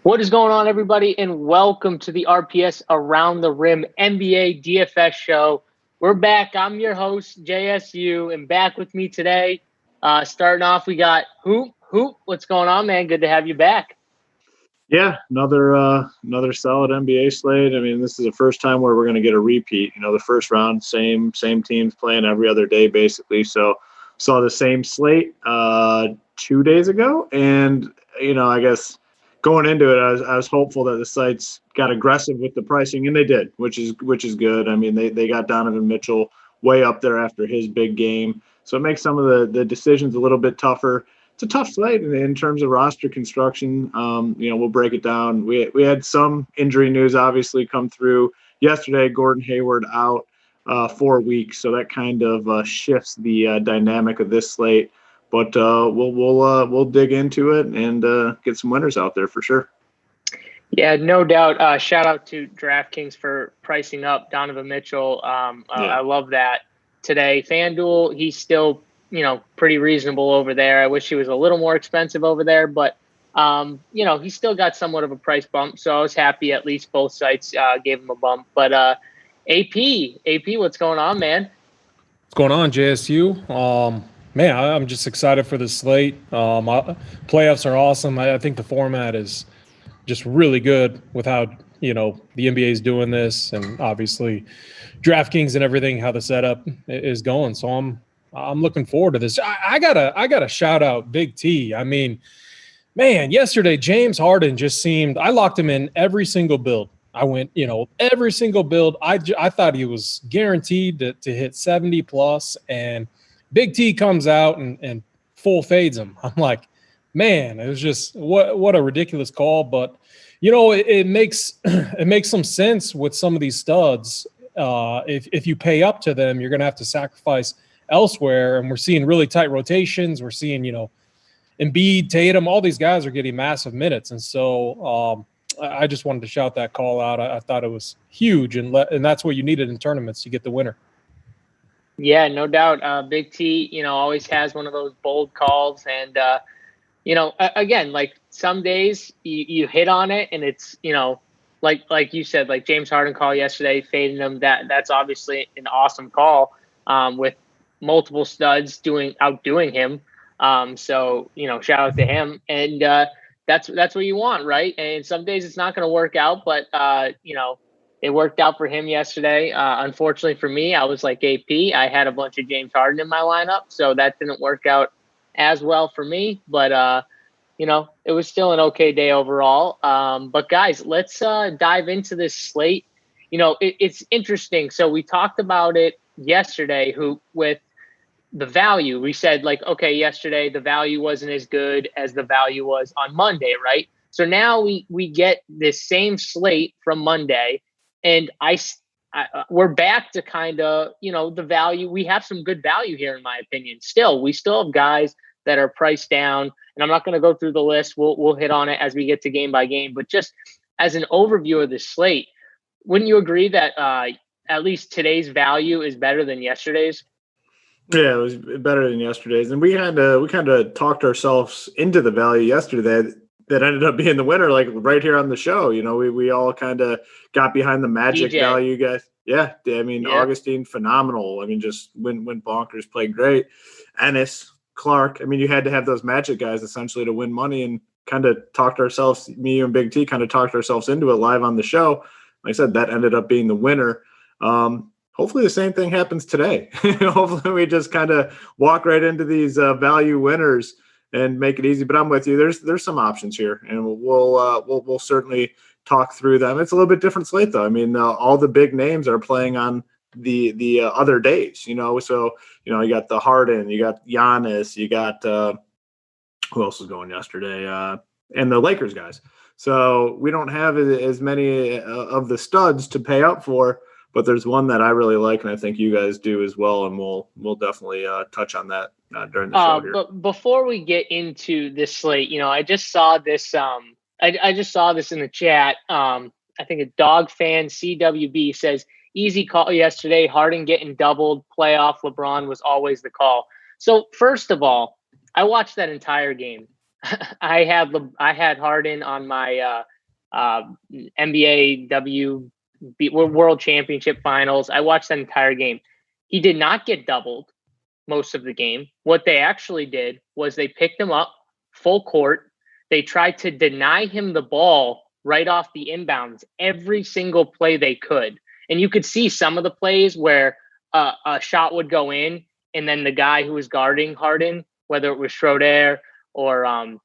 What is going on, everybody, and welcome to the RPS Around the Rim NBA DFS show. We're back. I'm your host, JSU, and back with me today, starting off, we got Hoop. What's going on, man? Good to have you back. Yeah, another solid NBA slate. I mean, this is the first time where we're going to get a repeat. You know, the first round, same teams playing every other day, basically. So saw the same slate 2 days ago, and I guess going into it, I was hopeful that the sites got aggressive with the pricing, and they did, which is good. I mean, they got Donovan Mitchell way up there after his big game, so it makes some of the decisions a little bit tougher. It's a tough slate in terms of roster construction. We'll break it down. We had some injury news obviously come through yesterday. Gordon Hayward out 4 weeks, so that kind of shifts the dynamic of this slate. But we'll dig into it and get some winners out there for sure. Yeah, no doubt. Shout out to Draftkings for pricing up Donovan Mitchell. I love that today. FanDuel, he's still pretty reasonable over there. I wish he was a little more expensive over there, but he still got somewhat of a price bump. So I was happy at least both sites gave him a bump. But AP, what's going on, man? What's going on, JSU? Man, I'm just excited for the slate. Playoffs are awesome. I think the format is just really good with how the NBA is doing this, and obviously DraftKings and everything, how the setup is going. So I'm looking forward to this. I gotta shout out Big T. I mean, man, yesterday James Harden just seemed. I locked him in every single build. I went, every single build. I thought he was guaranteed to hit 70 plus, and Big T comes out and full fades him. I'm like, man, it was just what a ridiculous call. But it makes some sense with some of these studs. If you pay up to them, you're gonna have to sacrifice elsewhere. And we're seeing really tight rotations. We're seeing Embiid, Tatum, all these guys are getting massive minutes. And so I just wanted to shout that call out. I thought it was huge, and that's what you needed in tournaments to get the winner. Yeah, no doubt. Big T, always has one of those bold calls. And, again, like some days you hit on it and it's, like you said, like James Harden call yesterday, fading him. That's obviously an awesome call with multiple studs outdoing him. So, shout out to him. And that's what you want, right? And some days it's not going to work out, but, it worked out for him yesterday. Unfortunately for me, I was like AP. I had a bunch of James Harden in my lineup, so that didn't work out as well for me. But, it was still an okay day overall. But, guys, let's dive into this slate. It's interesting. So we talked about it yesterday with the value. We said, like, okay, yesterday the value wasn't as good as the value was on Monday, right? So now we get this same slate from Monday. And we're back to kind of, the value. We have some good value here, in my opinion. We still have guys that are priced down, and I'm not going to go through the list. We'll hit on it as we get to game by game. But just as an overview of the slate, wouldn't you agree that at least today's value is better than yesterday's? Yeah, it was better than yesterday's, and we kind of talked ourselves into the value yesterday. That ended up being the winner, like right here on the show. We all kind of got behind the Magic DJ. Value guys. Yeah, I mean, yeah. Augustine, phenomenal. I mean, just went bonkers, played great. Ennis, Clark. I mean, you had to have those Magic guys essentially to win money, and kind of me and Big T kind of talked ourselves into it live on the show. Like I said, that ended up being the winner. Hopefully the same thing happens today. Hopefully we just kind of walk right into these value winners and make it easy. But I'm with you. There's some options here, and we'll certainly talk through them. It's a little bit different slate, though. I mean, all the big names are playing on the other days, So you got the Harden, you got Giannis, you got who else was going yesterday, and the Lakers guys. So we don't have as many of the studs to pay up for. But there's one that I really like, and I think you guys do as well, and we'll definitely touch on that during the show here. But before we get into this slate, I just saw this. I just saw this in the chat. I think a dog fan CWB says easy call yesterday. Harden getting doubled. Playoff LeBron was always the call. So first of all, I watched that entire game. I had Harden on my NBA World Championship Finals. I watched that entire game. He did not get doubled most of the game. What they actually did was they picked him up full court. They tried to deny him the ball right off the inbounds every single play they could. And you could see some of the plays where a shot would go in, and then the guy who was guarding Harden, whether it was Schroeder or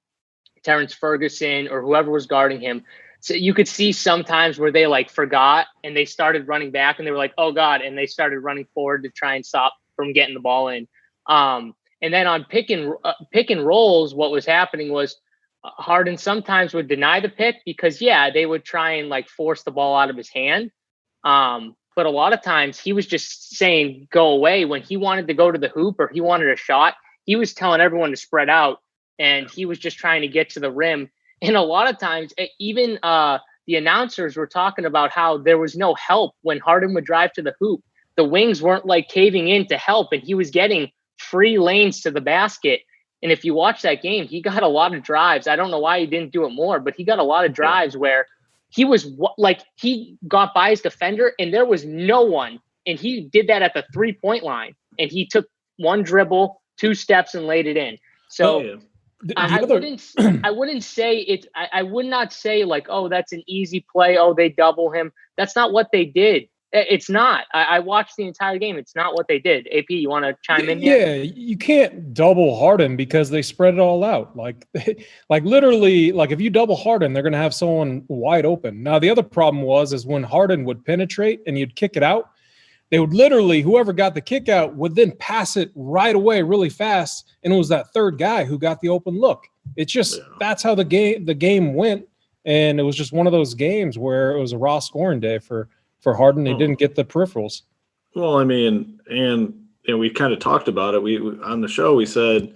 Terrence Ferguson or whoever was guarding him, so you could see sometimes where they forgot and they started running back and they were like, oh God, and they started running forward to try and stop from getting the ball in. And then on pick and rolls, what was happening was Harden sometimes would deny the pick because they would try and force the ball out of his hand. But a lot of times he was just saying, go away. When he wanted to go to the hoop or he wanted a shot, he was telling everyone to spread out and he was just trying to get to the rim. And a lot of times, even the announcers were talking about how there was no help when Harden would drive to the hoop. The wings weren't caving in to help, and he was getting free lanes to the basket. And if you watch that game, he got a lot of drives. I don't know why he didn't do it more, but he got a lot of drives where he was he got by his defender and there was no one. And he did that at the 3-point line. And he took one dribble, 2 steps, and laid it in. So I wouldn't say it. I would not say oh, that's an easy play. Oh, they double him. That's not what they did. It's not. I watched the entire game. It's not what they did. AP, you want to chime in here? Yeah, you can't double Harden because they spread it all out. Literally, if you double Harden, they're going to have someone wide open. Now, the other problem is when Harden would penetrate and you'd kick it out, they would literally, whoever got the kick out would then pass it right away really fast. And it was that third guy who got the open look. It's just, that's how the game went. And it was just one of those games where it was a raw scoring day for Harden. He didn't get the peripherals. Well, I mean, and we kind of talked about it. We on the show, we said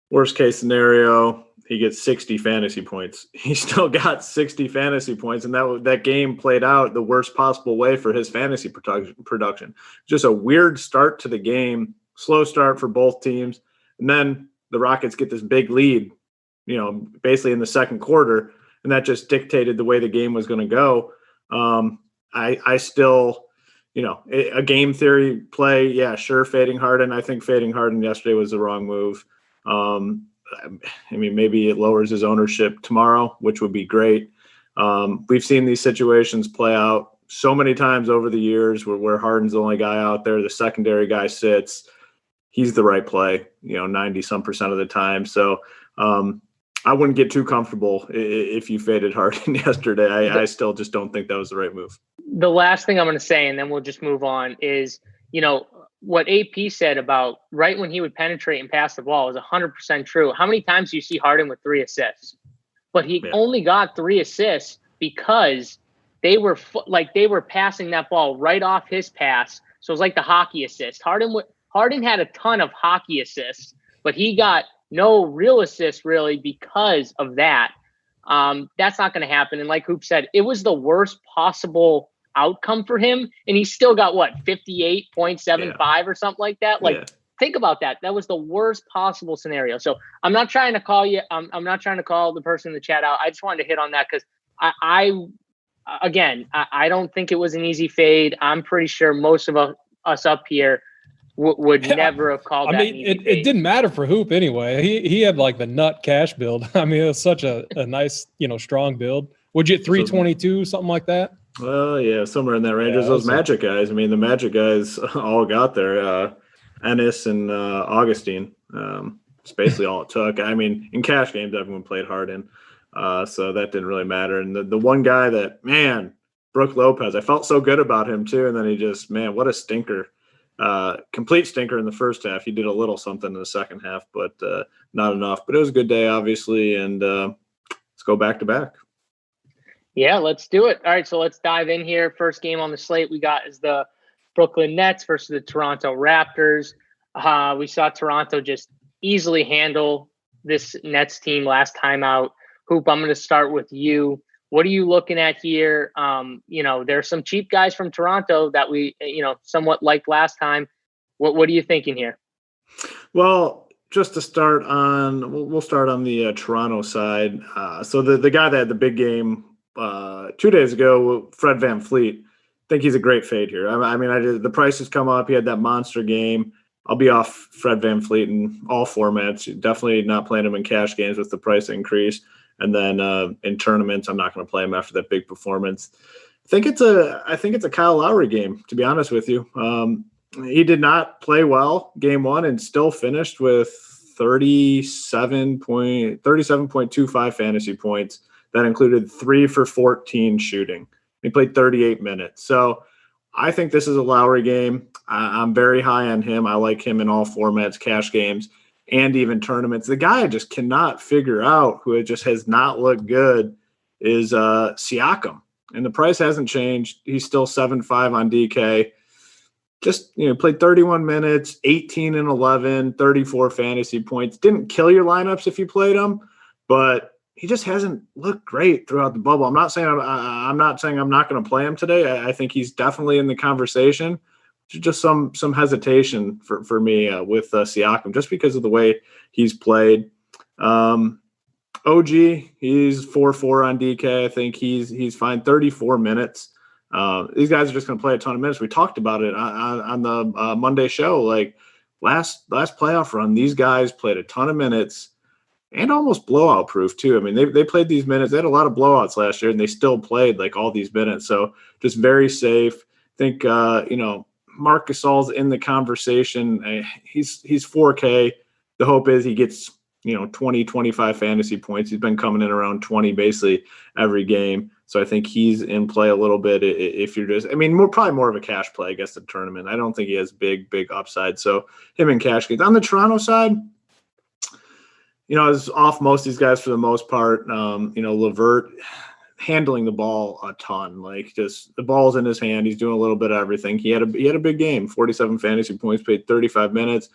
worst case scenario, he gets 60 fantasy points. He still got 60 fantasy points, and that game played out the worst possible way for his fantasy production. Just a weird start to the game, slow start for both teams, and then the Rockets get this big lead, basically in the second quarter, and that just dictated the way the game was going to go. I still, a game theory play, yeah, sure, fading Harden. I think fading Harden yesterday was the wrong move. Maybe it lowers his ownership tomorrow, which would be great. We've seen these situations play out so many times over the years where Harden's the only guy out there, the secondary guy sits. He's the right play, 90-some% of the time. So I wouldn't get too comfortable if you faded Harden yesterday. I still just don't think that was the right move. The last thing I'm going to say, and then we'll just move on, is, what AP said about right when he would penetrate and pass the ball is 100% true. How many times do you see Harden with 3 assists? But he only got 3 assists because they were passing that ball right off his pass. So it was like the hockey assist. Harden had a ton of hockey assists, but he got no real assists really because of that. That's not going to happen. And like Hoop said, it was the worst possible outcome for him, and he still got 58.75 or something like that. Think about that. That was the worst possible scenario. So I'm not trying to call you. I'm not trying to call the person in the chat out. I just wanted to hit on that because I don't think it was an easy fade. I'm pretty sure most of us up here would never have called that. It didn't matter for Hoop anyway. He had the nut cash build. It was such a nice, strong build. Would you get 322, something like that? Well, yeah, somewhere in that range. Yeah, those Magic guys. The Magic guys all got there. Ennis and Augustine. It's basically all it took. In cash games, everyone played Harden. So that didn't really matter. And the one guy that, Brook Lopez, I felt so good about him too. And then he just, what a stinker. Complete stinker in the first half. He did a little something in the second half, but not enough. But it was a good day, obviously. And let's go back to back. Yeah, let's do it. All right, so let's dive in here. First game on the slate we got is the Brooklyn Nets versus the Toronto Raptors. We saw Toronto just easily handle this Nets team last time out. Hoop, I'm going to start with you. What are you looking at here? There are some cheap guys from Toronto that we, somewhat liked last time. What are you thinking here? Well, just to start on, we'll start on the Toronto side. So the guy that had the big game 2 days ago, Fred VanVleet, I think he's a great fade here. The price has come up. He had that monster game. I'll be off Fred VanVleet in all formats. Definitely not playing him in cash games with the price increase. And then in tournaments, I'm not going to play him after that big performance. I think it's a Kyle Lowry game, to be honest with you. He did not play well game one and still finished with 37.25 fantasy points. That included 3 for 14 shooting. He played 38 minutes. So I think this is a Lowry game. I'm very high on him. I like him in all formats, cash games, and even tournaments. The guy I just cannot figure out, who just has not looked good, is Siakam. And the price hasn't changed. He's still 7.5 on DK. Just, played 31 minutes, 18 and 11, 34 fantasy points. Didn't kill your lineups if you played him, but he just hasn't looked great throughout the bubble. I'm not saying I'm not going to play him today. I think he's definitely in the conversation. Just some hesitation for me with Siakam, just because of the way he's played. OG, he's 4.4 on DK. I think he's fine. 34 minutes. These guys are just going to play a ton of minutes. We talked about it on the Monday show. Like last playoff run, these guys played a ton of minutes and almost blowout proof too. I mean, they played these minutes. They had a lot of blowouts last year, and they still played like all these minutes. So just very safe. I think Marc Gasol's in the conversation. He's 4K. The hope is he gets 20, 25 fantasy points. He's been coming in around 20 basically every game. So I think he's in play a little bit if you're just, probably more of a cash play, I guess, the tournament. I don't think he has big upside. So him in cash games. On the Toronto side, is off most of these guys for the most part. LeVert handling the ball a ton, like just the ball's in his hand. He's doing a little bit of everything. He had a big game, 47 fantasy points, played 35 minutes.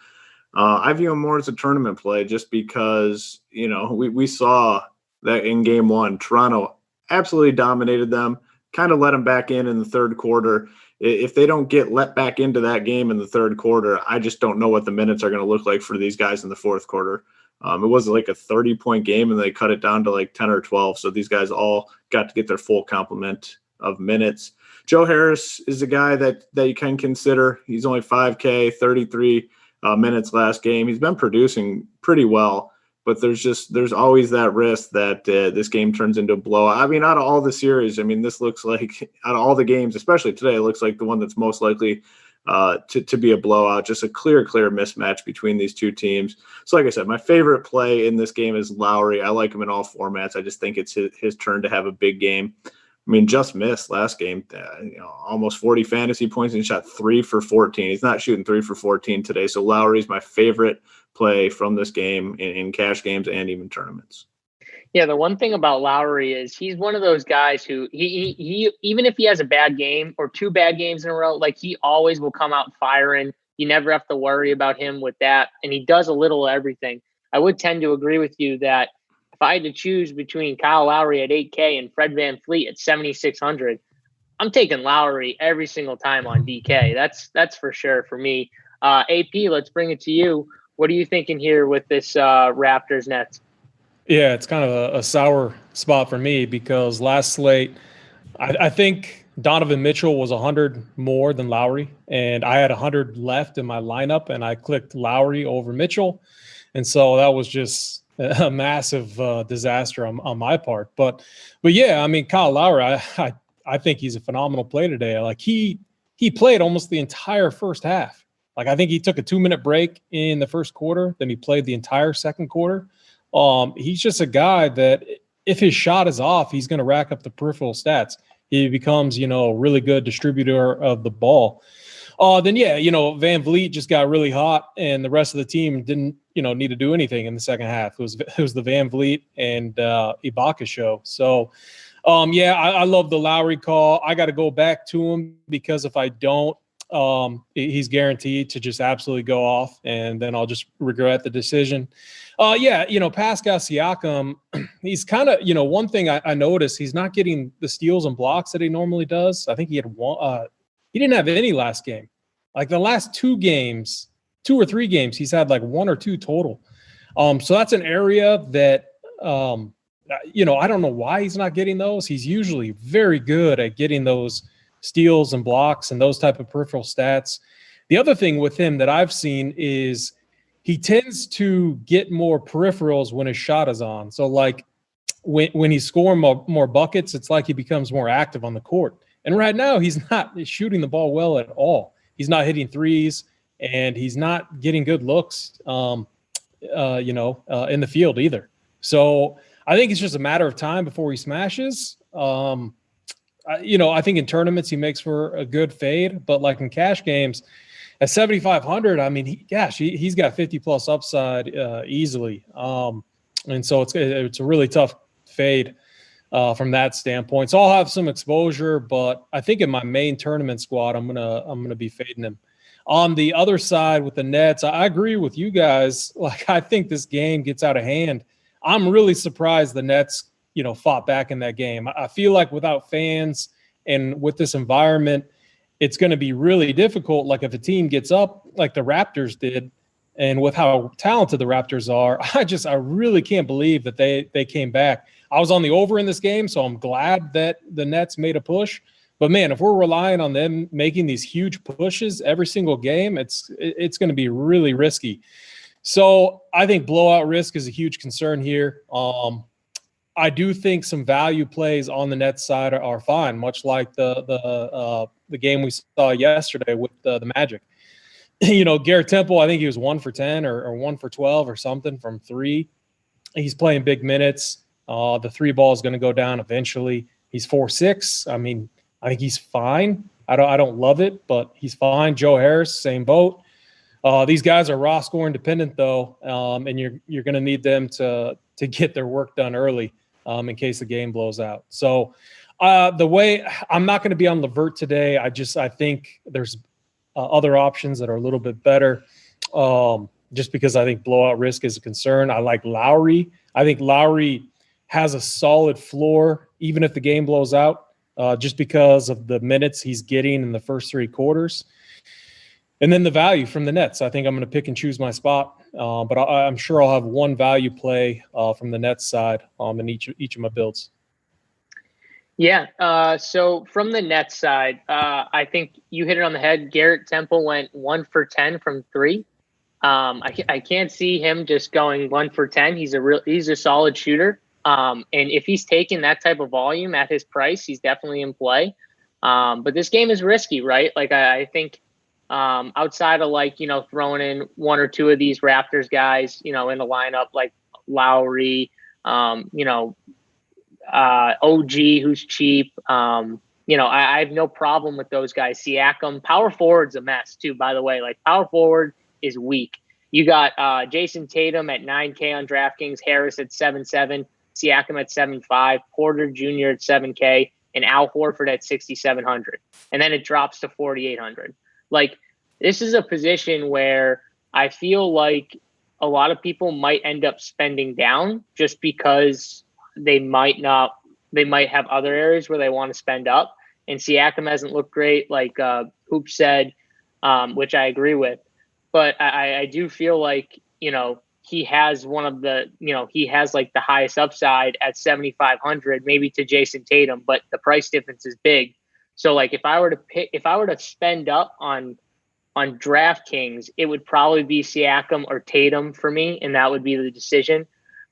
I view him more as a tournament play just because, we saw that in game one, Toronto absolutely dominated them, kind of let them back in the third quarter. If they don't get let back into that game in the third quarter, I just don't know what the minutes are going to look like for these guys in the fourth quarter. It was like a 30-point game, and they cut it down to like 10 or 12. So these guys all got to get their full complement of minutes. Joe Harris is a guy that you can consider. He's only 5K, 33 minutes last game. He's been producing pretty well, but there's always that risk that this game turns into a blowout. Out of all the series, this looks like, out of all the games, especially today, it looks like the one that's most likely to be a blowout. Just a clear mismatch between these two teams. So like I said, my favorite play in this game is Lowry. I like him in all formats. I just think it's his turn to have a big game. Just missed last game, almost 40 fantasy points, and he shot 3 for 14. He's not shooting 3 for 14 today. So Lowry's my favorite play from this game in cash games and even tournaments. Yeah, the one thing about Lowry is he's one of those guys who he even if he has a bad game or 2 bad games in a row, like he always will come out firing. You never have to worry about him with that, and he does a little of everything. I would tend to agree with you that if I had to choose between Kyle Lowry at 8K and Fred VanVleet at 7,600, I'm taking Lowry every single time on DK. That's for sure for me. AP, let's bring it to you. What are you thinking here with this Raptors Nets? Yeah, it's kind of a sour spot for me because last slate, I think Donovan Mitchell was 100 more than Lowry, and I had 100 left in my lineup, and I clicked Lowry over Mitchell. And so that was just a massive disaster on my part. But yeah, Kyle Lowry, I think he's a phenomenal play today. Like he played almost the entire first half. Like I think he took a 2-minute break in the first quarter, then he played the entire second quarter. He's just a guy that if his shot is off, he's going to rack up the peripheral stats. He becomes, a really good distributor of the ball. Then VanVleet just got really hot, and the rest of the team didn't, need to do anything in the second half. It was the VanVleet and Ibaka show. So, I love the Lowry call. I got to go back to him because if I don't, he's guaranteed to just absolutely go off, and then I'll just regret the decision. Pascal Siakam, he's kind of, one thing I noticed, he's not getting the steals and blocks that he normally does. I think he had one. He didn't have any last game. Like the last 2 or 3 games, he's had like 1 or 2 total. So that's an area that, I don't know why he's not getting those. He's usually very good at getting those steals and blocks and those type of peripheral stats. The other thing with him that I've seen is he tends to get more peripherals when his shot is on. So like when he's scoring more buckets, it's like he becomes more active on the court. And right now he's not shooting the ball well at all. He's not hitting threes, and he's not getting good looks, in the field either. So I think it's just a matter of time before he smashes. I think in tournaments he makes for a good fade, but like in cash games at 7,500, I mean, he's got 50 plus upside easily. And so it's a really tough fade from that standpoint. So I'll have some exposure, but I think in my main tournament squad, I'm gonna be fading him. On the other side with the Nets, I agree with you guys. Like, I think this game gets out of hand. I'm really surprised the Nets, fought back in that game. I feel like without fans and with this environment, it's going to be really difficult. Like if a team gets up like the Raptors did, and with how talented the Raptors are, I really can't believe that they came back. I was on the over in this game, so I'm glad that the Nets made a push. But man, if we're relying on them making these huge pushes every single game, it's going to be really risky. So I think blowout risk is a huge concern here. I do think some value plays on the Nets side are fine, much like the game we saw yesterday with the Magic. Garrett Temple, I think he was 1 for 10 or 1 for 12 or something from 3. He's playing big minutes. The 3 ball is going to go down eventually. He's 4'6". I mean, I think he's fine. I don't love it, but he's fine. Joe Harris, same boat. These guys are raw scoring dependent though, and you're going to need them to get their work done early in case the game blows out. So the way I'm not going to be on Levert today, I think there's other options that are a little bit better, just because I think blowout risk is a concern. I like Lowry. I think Lowry has a solid floor even if the game blows out. Just because of the minutes he's getting in the first 3 quarters. And then the value from the Nets. I think I'm going to pick and choose my spot, but I'm sure I'll have one value play from the Nets side in each of my builds. Yeah, so from the Nets side, I think you hit it on the head. Garrett Temple went 1 for 10 from 3. I can't see him just going 1 for 10. He's a solid shooter. And if he's taking that type of volume at his price, he's definitely in play. But this game is risky, right? Like I think outside of throwing in 1 or 2 of these Raptors guys, in the lineup, like Lowry, OG, who's cheap. I have no problem with those guys. Siakam, power forward's a mess too, by the way. Like power forward is weak. You got Jason Tatum at 9K on DraftKings, Harris at 7.7. Siakam at 7.5, Porter Jr. at 7K, and Al Horford at 6,700. And then it drops to 4,800. Like, this is a position where I feel like a lot of people might end up spending down just because they might have other areas where they want to spend up. And Siakam hasn't looked great, like Hoop said, which I agree with. But I do feel like, he has he has like the highest upside at 7,500, maybe to Jason Tatum, but the price difference is big. So like if I were to spend up on DraftKings, it would probably be Siakam or Tatum for me, and that would be the decision.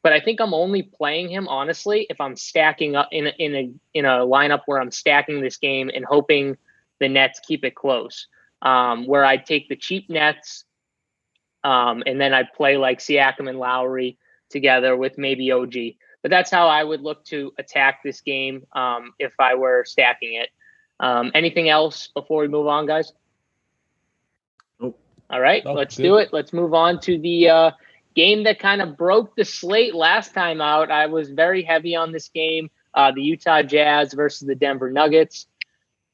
But I think I'm only playing him honestly if I'm stacking up in a lineup where I'm stacking this game and hoping the Nets keep it close. Where I'd take the cheap Nets. And then I'd play like Siakam and Lowry together with maybe OG. But that's how I would look to attack this game if I were stacking it. Anything else before we move on, guys? Nope. All right, let's do it. Let's move on to the game that kind of broke the slate last time out. I was very heavy on this game, the Utah Jazz versus the Denver Nuggets.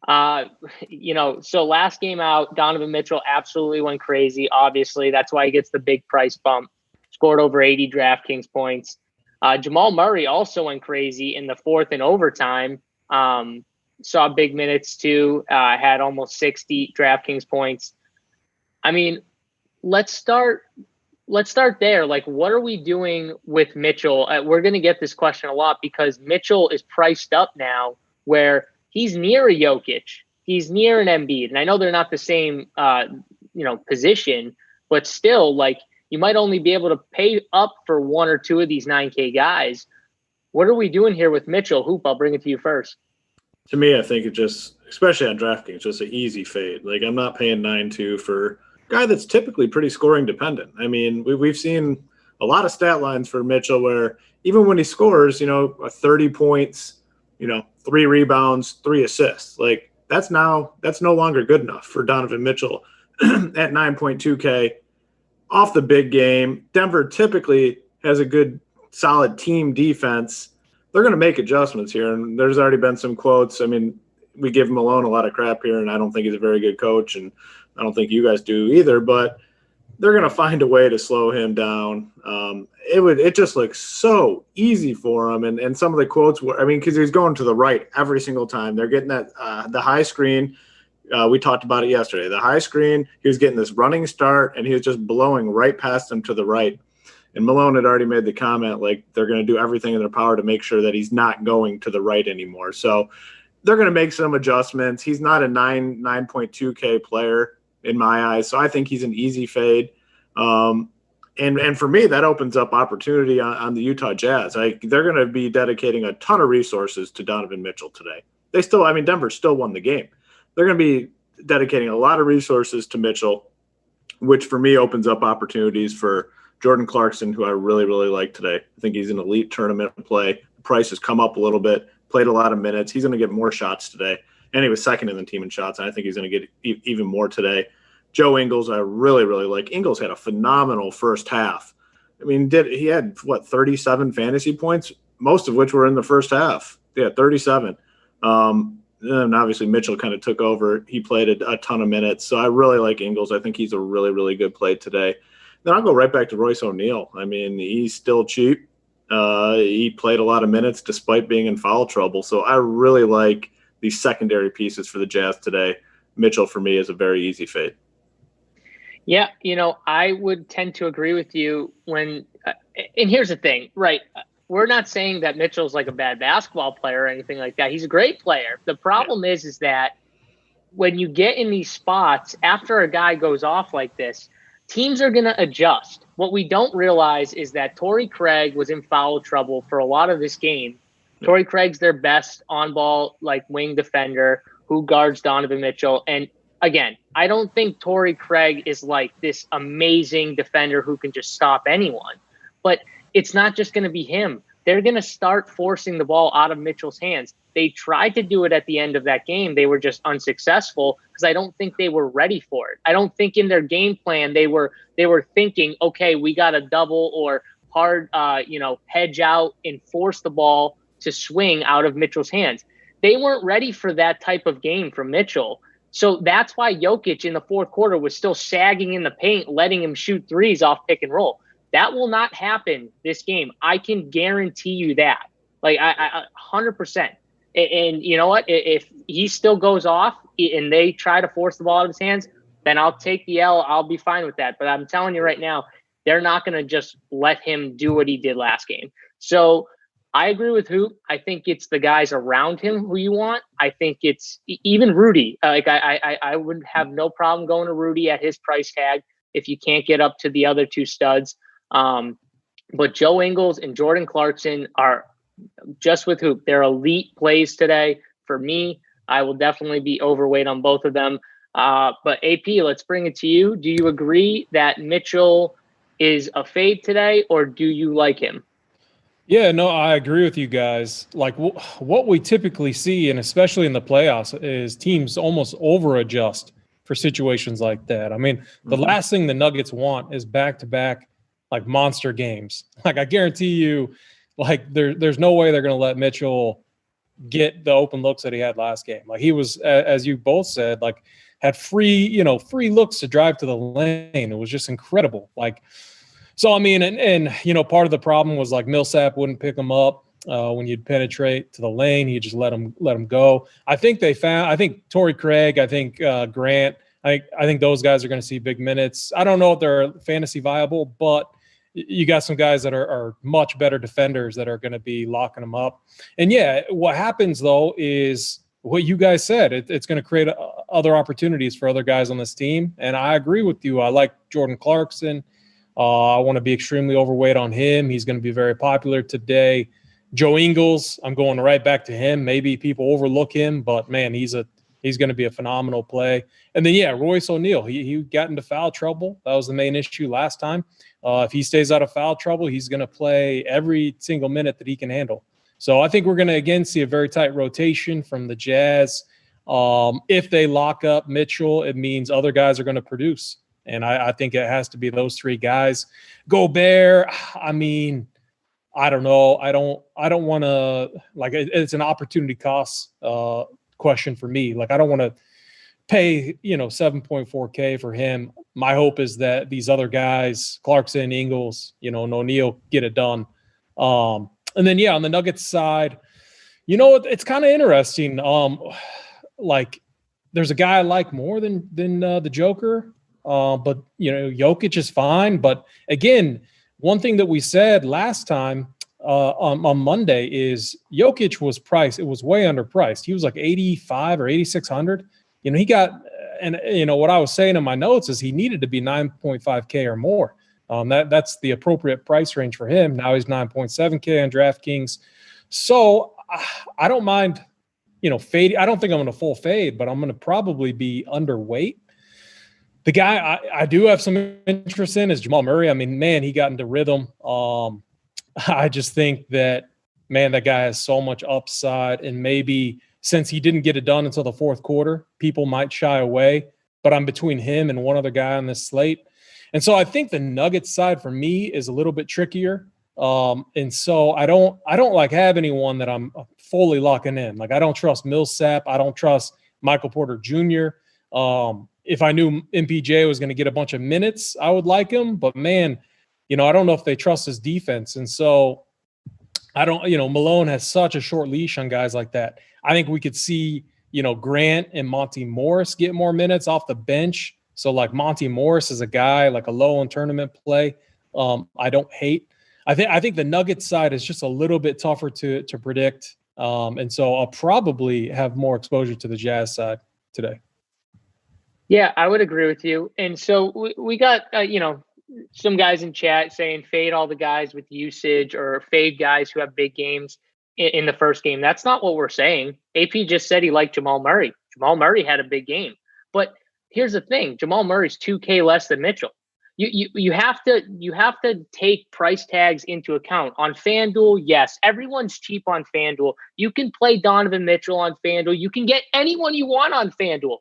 So last game out, Donovan Mitchell absolutely went crazy. Obviously, that's why he gets the big price bump. Scored over 80 DraftKings points. Jamal Murray also went crazy in the fourth in overtime. Saw big minutes too. Had almost 60 DraftKings points. I mean, let's start there. Like, what are we doing with Mitchell? We're going to get this question a lot because Mitchell is priced up now where he's near a Jokic. He's near an Embiid. And I know they're not the same, position, but still, like, you might only be able to pay up for one or two of these 9K guys. What are we doing here with Mitchell? Hoop, I'll bring it to you first. To me, I think it just, especially on DraftKings, just an easy fade. Like, I'm not paying 9-2 for a guy that's typically pretty scoring dependent. I mean, we've seen a lot of stat lines for Mitchell where even when he scores, 30 points, 3 rebounds, 3 assists. Like, that's no longer good enough for Donovan Mitchell at 9.2K off the big game. Denver typically has a good, solid team defense. They're going to make adjustments here, and there's already been some quotes. I mean, we give Malone a lot of crap here, and I don't think he's a very good coach, and I don't think you guys do either, but they're going to find a way to slow him down. It just looks so easy for him, and some of the quotes were, because he's going to the right every single time. They're getting that the high screen. We talked about it yesterday. The high screen, he was getting this running start, and he was just blowing right past him to the right. And Malone had already made the comment, like, they're going to do everything in their power to make sure that he's not going to the right anymore. So they're going to make some adjustments. He's not a 9.2K player in my eyes, so I think he's an easy fade. And for me, that opens up opportunity on the Utah Jazz. They're going to be dedicating a ton of resources to Donovan Mitchell today. Denver still won the game. They're going to be dedicating a lot of resources to Mitchell, which for me opens up opportunities for Jordan Clarkson, who I really, really like today. I think he's an elite tournament play. The price has come up a little bit, played a lot of minutes. He's going to get more shots today. And he was second in the team in shots, and I think he's going to get even more today. Joe Ingles, I really, really like. Ingles had a phenomenal first half. He had, 37 fantasy points, most of which were in the first half. Yeah, 37. And obviously Mitchell kind of took over. He played a ton of minutes. So I really like Ingles. I think he's a really, really good play today. Then I'll go right back to Royce O'Neal. He's still cheap. He played a lot of minutes despite being in foul trouble. So I really like these secondary pieces for the Jazz today. Mitchell, for me, is a very easy fade. Yeah, I would tend to agree with you and here's the thing, right? We're not saying that Mitchell's like a bad basketball player or anything like that. He's a great player. The problem is that when you get in these spots, after a guy goes off like this, teams are going to adjust. What we don't realize is that Torrey Craig was in foul trouble for a lot of this game. Torrey Craig's their best on-ball, wing defender who guards Donovan Mitchell. And again, I don't think Torrey Craig is like this amazing defender who can just stop anyone. But it's not just going to be him. They're going to start forcing the ball out of Mitchell's hands. They tried to do it at the end of that game. They were just unsuccessful because I don't think they were ready for it. I don't think in their game plan they were thinking, okay, we got to double or hard, hedge out and force the ball to swing out of Mitchell's hands. They weren't ready for that type of game from Mitchell. So that's why Jokic in the fourth quarter was still sagging in the paint, letting him shoot threes off pick and roll. That will not happen this game. I can guarantee you that. I 100%. And you know what? If he still goes off and they try to force the ball out of his hands, then I'll take the L. I'll be fine with that. But I'm telling you right now, they're not going to just let him do what he did last game. So I agree with Hoop. I think it's the guys around him who you want. I think it's even Rudy. I would have no problem going to Rudy at his price tag if you can't get up to the other two studs. But Joe Ingles and Jordan Clarkson are just with Hoop. They're elite plays today. For me, I will definitely be overweight on both of them. But AP, let's bring it to you. Do you agree that Mitchell is a fade today, or do you like him? Yeah, no, I agree with you guys. What we typically see, and especially in the playoffs, is teams almost over-adjust for situations like that. The last thing the Nuggets want is back-to-back monster games. I guarantee you, there's no way they're going to let Mitchell, get the open looks that he had last game. Like he was, as you both said, like had free looks to drive to the lane. It was just incredible. Like, so, I mean, and part of the problem was like Millsap wouldn't pick him up when you'd penetrate to the lane. He just let him go. I think Torrey Craig, I think Grant, I think those guys are going to see big minutes. I don't know if they're fantasy viable, but you got some guys that are much better defenders that are going to be locking them up. And yeah, what happens though is what you guys said. It's going to create other opportunities for other guys on this team. And I agree with you. I like Jordan Clarkson. I want to be extremely overweight on him. He's going to be very popular today. Joe Ingles, I'm going right back to him. Maybe people overlook him, but man, he's going to be a phenomenal play. And then, yeah, Royce O'Neal, he got into foul trouble. That was the main issue last time. If he stays out of foul trouble, he's going to play every single minute that he can handle. So I think we're going to, again, see a very tight rotation from the Jazz. If they lock up Mitchell, it means other guys are going to produce. And I think it has to be those three guys. Gobert, I mean, I don't know. I don't want to, like, it's an opportunity cost question for me. Like, I don't want to pay, $7.4K for him. My hope is that these other guys, Clarkson, Ingles, and O'Neal, get it done. And then, yeah, on the Nuggets side, it's kind of interesting. Like, there's a guy I like more than the Joker. But Jokic is fine. But again, one thing that we said last time on Monday is Jokic was priced. It was way underpriced. He was like 85 or 8,600. He got, and what I was saying in my notes is he needed to be 9.5K or more. That's the appropriate price range for him. Now he's 9.7K on DraftKings. So I don't mind, fade. I don't think I'm going to full fade, but I'm going to probably be underweight. The guy I do have some interest in is Jamal Murray. I mean, man, he got into rhythm. I just think that, man, that guy has so much upside. And maybe since he didn't get it done until the fourth quarter, people might shy away. But I'm between him and one other guy on this slate. And so I think the Nuggets side for me is a little bit trickier. And so I don't like have anyone that I'm fully locking in. Like, I don't trust Millsap. I don't trust Michael Porter Jr. If I knew MPJ was going to get a bunch of minutes, I would like him. But, man, I don't know if they trust his defense. And so I don't – Malone has such a short leash on guys like that. I think we could see, Grant and Monty Morris get more minutes off the bench. So, like, Monty Morris is a guy, like a low in tournament play. I don't hate. I think the Nuggets side is just a little bit tougher to predict. And so I'll probably have more exposure to the Jazz side today. Yeah, I would agree with you. And so we got, some guys in chat saying fade all the guys with usage or fade guys who have big games in the first game. That's not what we're saying. AP just said he liked Jamal Murray. Jamal Murray had a big game. But here's the thing. Jamal Murray's 2K less than Mitchell. You have to take price tags into account. On FanDuel, yes, everyone's cheap on FanDuel. You can play Donovan Mitchell on FanDuel. You can get anyone you want on FanDuel.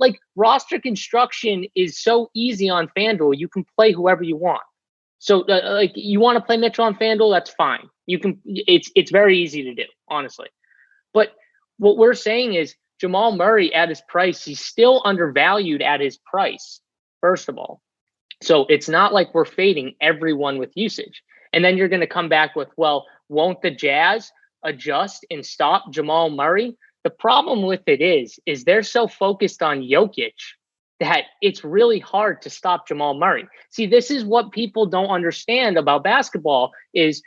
Like, roster construction is so easy on FanDuel. You can play whoever you want. So, you want to play Mitchell on FanDuel, that's fine. You can. It's very easy to do, honestly. But what we're saying is Jamal Murray at his price, he's still undervalued at his price, first of all. So it's not like we're fading everyone with usage. And then you're going to come back with, well, won't the Jazz adjust and stop Jamal Murray? The problem with it is they're so focused on Jokic that it's really hard to stop Jamal Murray. See, this is what people don't understand about basketball is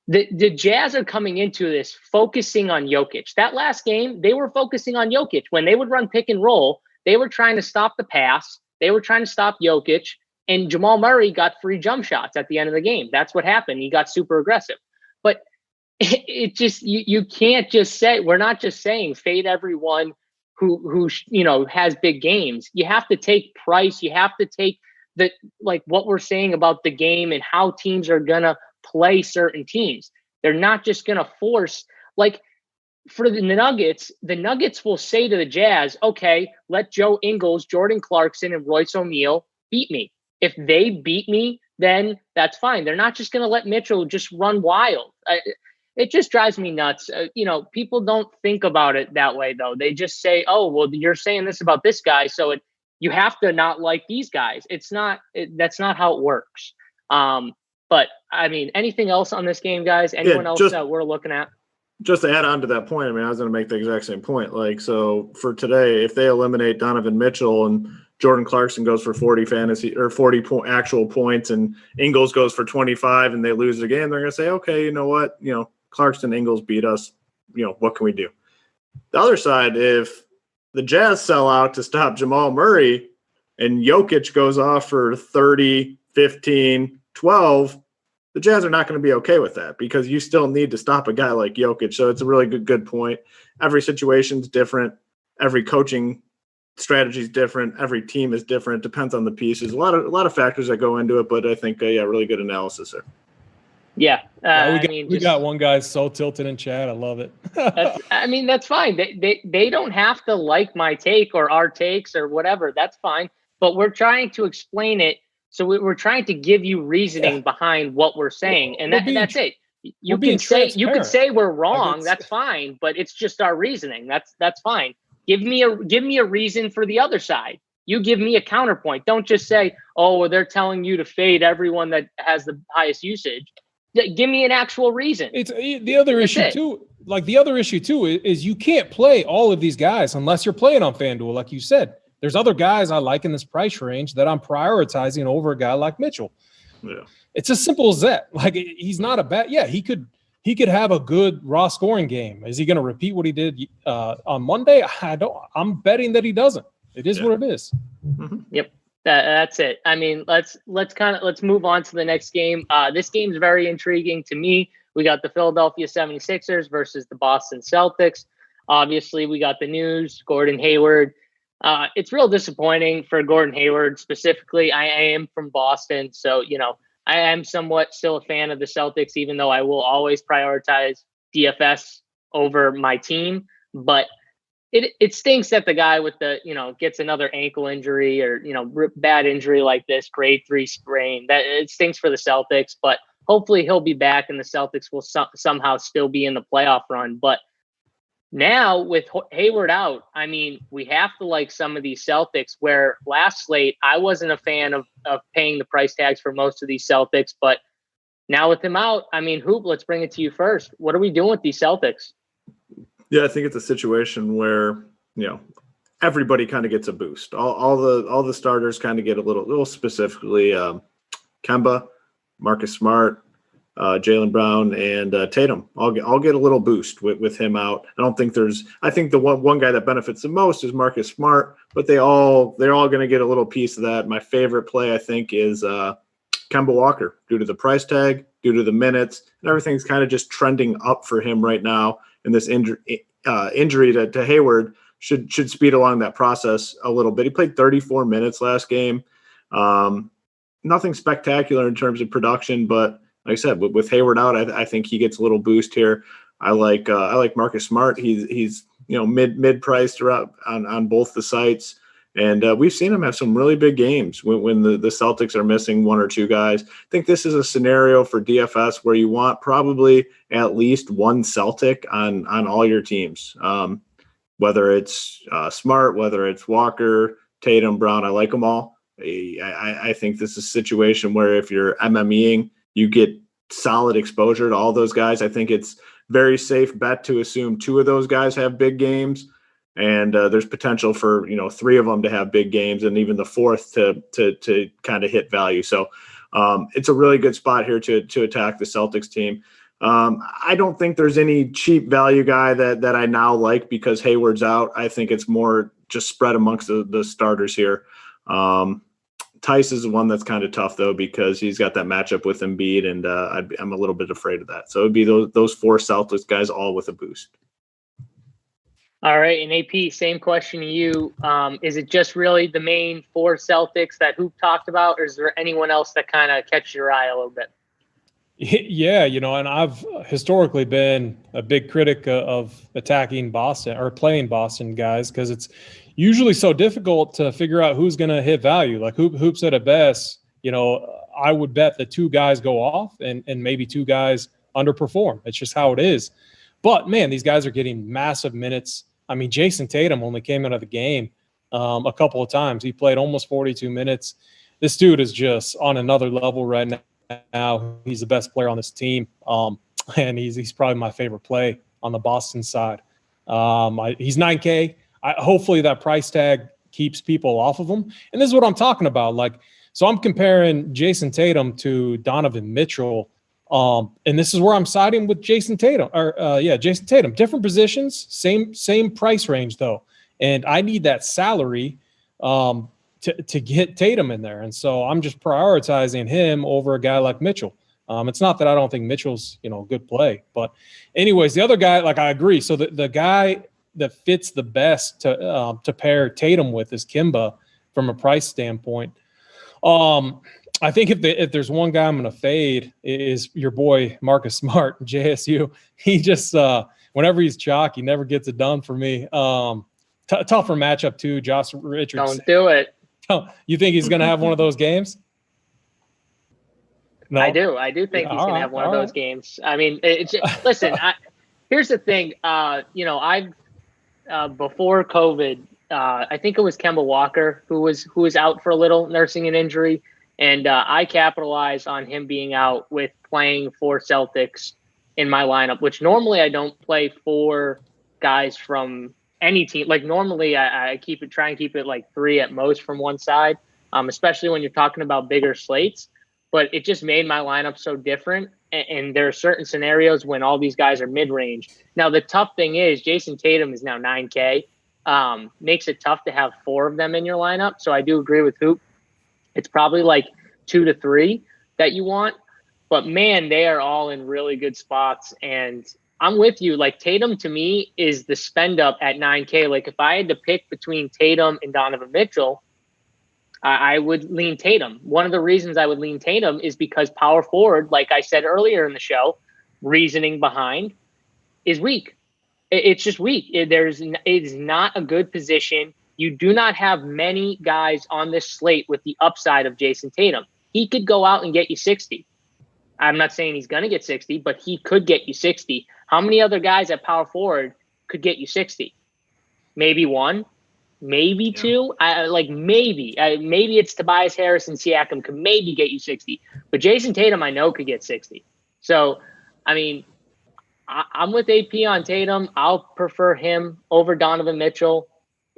the Jazz are coming into this focusing on Jokic. That last game, they were focusing on Jokic. When they would run pick and roll, they were trying to stop the pass. They were trying to stop Jokic, and Jamal Murray got free jump shots at the end of the game. That's what happened. He got super aggressive. But it just you can't just say, we're not just saying fade everyone who has big games. You have to take price. You have to take what we're saying about the game and how teams are gonna play certain teams. They're not just gonna force for the Nuggets will say to the Jazz, okay, let Joe Ingles, Jordan Clarkson, and Royce O'Neal beat me. If they beat me, then that's fine. They're not just going to let Mitchell just run wild. It just drives me nuts. People don't think about it that way, though. They just say, oh, well, you're saying this about this guy, so you have to not like these guys. It's not. That's not how it works. But, I mean, anything else on this game, guys? Anyone else that we're looking at? Just to add on to that point, I mean, I was going to make the exact same point. Like, so for today, if they eliminate Donovan Mitchell and Jordan Clarkson goes for 40 actual points and Ingles goes for 25 and they lose the game, they're going to say, okay, you know what? Clarkson, Ingles beat us. What can we do? The other side, if the Jazz sell out to stop Jamal Murray and Jokic goes off for 30, 15, 12, the Jazz are not going to be okay with that because you still need to stop a guy like Jokic. So it's a really good point. Every situation's different. Every coaching strategy is different. Every team is different. Depends on the pieces. A lot of factors that go into it, but I think really good analysis there. Yeah, we got one guy so tilted in chat. I love it. That's fine. They don't have to like my take or our takes or whatever. That's fine. But we're trying to explain it. So we're trying to give you reasoning behind what we're saying, and that's it. You can say we're wrong. That's fine, but it's just our reasoning. That's fine. Give me a reason for the other side. You give me a counterpoint. Don't just say, oh, well, they're telling you to fade everyone that has the highest usage. Give me an actual reason. It's the other issue too. Like the other issue too is you can't play all of these guys unless you're playing on FanDuel, like you said. There's other guys I like in this price range that I'm prioritizing over a guy like Mitchell. Yeah. It's as simple as that. Like he's not a bad. Yeah, he could have a good raw scoring game. Is he going to repeat what he did on Monday? I'm betting that he doesn't. It is what it is. Mm-hmm. Yep. That's it. I mean, let's move on to the next game. This game's very intriguing to me. We got the Philadelphia 76ers versus the Boston Celtics. Obviously, we got the news, Gordon Hayward. It's real disappointing for Gordon Hayward specifically. I am from Boston, so, I am somewhat still a fan of the Celtics, even though I will always prioritize DFS over my team. But it stinks that the guy with the, gets another ankle injury or, bad injury like this, grade 3 sprain. That it stinks for the Celtics, but hopefully he'll be back and the Celtics will somehow still be in the playoff run. But now with Hayward out, I mean, we have to like some of these Celtics where last slate, I wasn't a fan of paying the price tags for most of these Celtics, but now with him out, I mean, Hoop, let's bring it to you first. What are we doing with these Celtics? Yeah, I think it's a situation where, everybody kind of gets a boost. All the starters kind of get a little specifically Kemba, Marcus Smart, Jaylen Brown, and Tatum. I'll get a little boost with him out. I think the one guy that benefits the most is Marcus Smart, but they're all going to get a little piece of that. My favorite play, I think, is Kemba Walker, due to the price tag, due to the minutes, and everything's kind of just trending up for him right now. And this injury to Hayward should speed along that process a little bit. He played 34 minutes last game. Nothing spectacular in terms of production, but like I said, with Hayward out, I think he gets a little boost here. I like Marcus Smart. He's mid priced on both the sites. And we've seen him have some really big games when the Celtics are missing one or two guys. I think this is a scenario for DFS where you want probably at least one Celtic on all your teams, whether it's Smart, whether it's Walker, Tatum, Brown. I like them all. I think this is a situation where if you're MMEing, you get solid exposure to all those guys. I think it's very safe bet to assume two of those guys have big games. And there's potential for, three of them to have big games and even the fourth to kind of hit value. So it's a really good spot here to attack the Celtics team. I don't think there's any cheap value guy that I now like because Hayward's out. I think it's more just spread amongst the starters here. Tice is the one that's kind of tough, though, because he's got that matchup with Embiid, and I'm a little bit afraid of that. So it would be those four Celtics guys all with a boost. All right, and AP, same question to you. Is it just really the main four Celtics that Hoop talked about, or is there anyone else that kind of catches your eye a little bit? Yeah, and I've historically been a big critic of attacking Boston or playing Boston guys because it's usually so difficult to figure out who's going to hit value. Like Hoop said it best, I would bet the two guys go off and maybe two guys underperform. It's just how it is. But, man, these guys are getting massive minutes. I mean, Jason Tatum only came out of the game a couple of times. He played almost 42 minutes. This dude is just on another level right now. He's the best player on this team, and he's probably my favorite play on the Boston side. He's 9K. Hopefully that price tag keeps people off of him. And this is what I'm talking about. So I'm comparing Jason Tatum to Donovan Mitchell. And this is where I'm siding with Jason Tatum. Jason Tatum. Different positions, same price range though. And I need that salary to get Tatum in there. And so I'm just prioritizing him over a guy like Mitchell. It's not that I don't think Mitchell's, a good play. But anyways, the other guy, I agree. So the guy that fits the best to pair Tatum with is Kimba from a price standpoint. I think if there's one guy I'm going to fade is your boy Marcus Smart, JSU. He just whenever he's chalk, he never gets it done for me. Tougher matchup too. Josh Richards. Don't do it. You think he's going to have one of those games? No, I do think he's going to have one of those games. I mean, listen. Here's the thing. I've before COVID, I think it was Kemba Walker who was out for a little, nursing an injury. And I capitalized on him being out with playing for Celtics in my lineup, which normally I don't play for guys from any team. Normally I try and keep it 3 at most from one side, especially when you're talking about bigger slates. But it just made my lineup so different. And there are certain scenarios when all these guys are mid-range. Now, the tough thing is Jason Tatum is now 9K. Makes it tough to have 4 of them in your lineup. So I do agree with Hoop. It's probably 2 to 3 that you want. But, man, they are all in really good spots. And I'm with you. Tatum, to me, is the spend up at 9K. If I had to pick between Tatum and Donovan Mitchell, I would lean Tatum. One of the reasons I would lean Tatum is because power forward, like I said earlier in the show, reasoning behind, is weak. It's just weak. It is not a good position. You do not have many guys on this slate with the upside of Jason Tatum. He could go out and get you 60. I'm not saying he's going to get 60, but he could get you 60. How many other guys at power forward could get you 60? Maybe one, maybe two. Maybe it's Tobias Harris and Siakam could maybe get you 60. But Jason Tatum, I know, could get 60. So, I mean, I'm with AP on Tatum. I'll prefer him over Donovan Mitchell,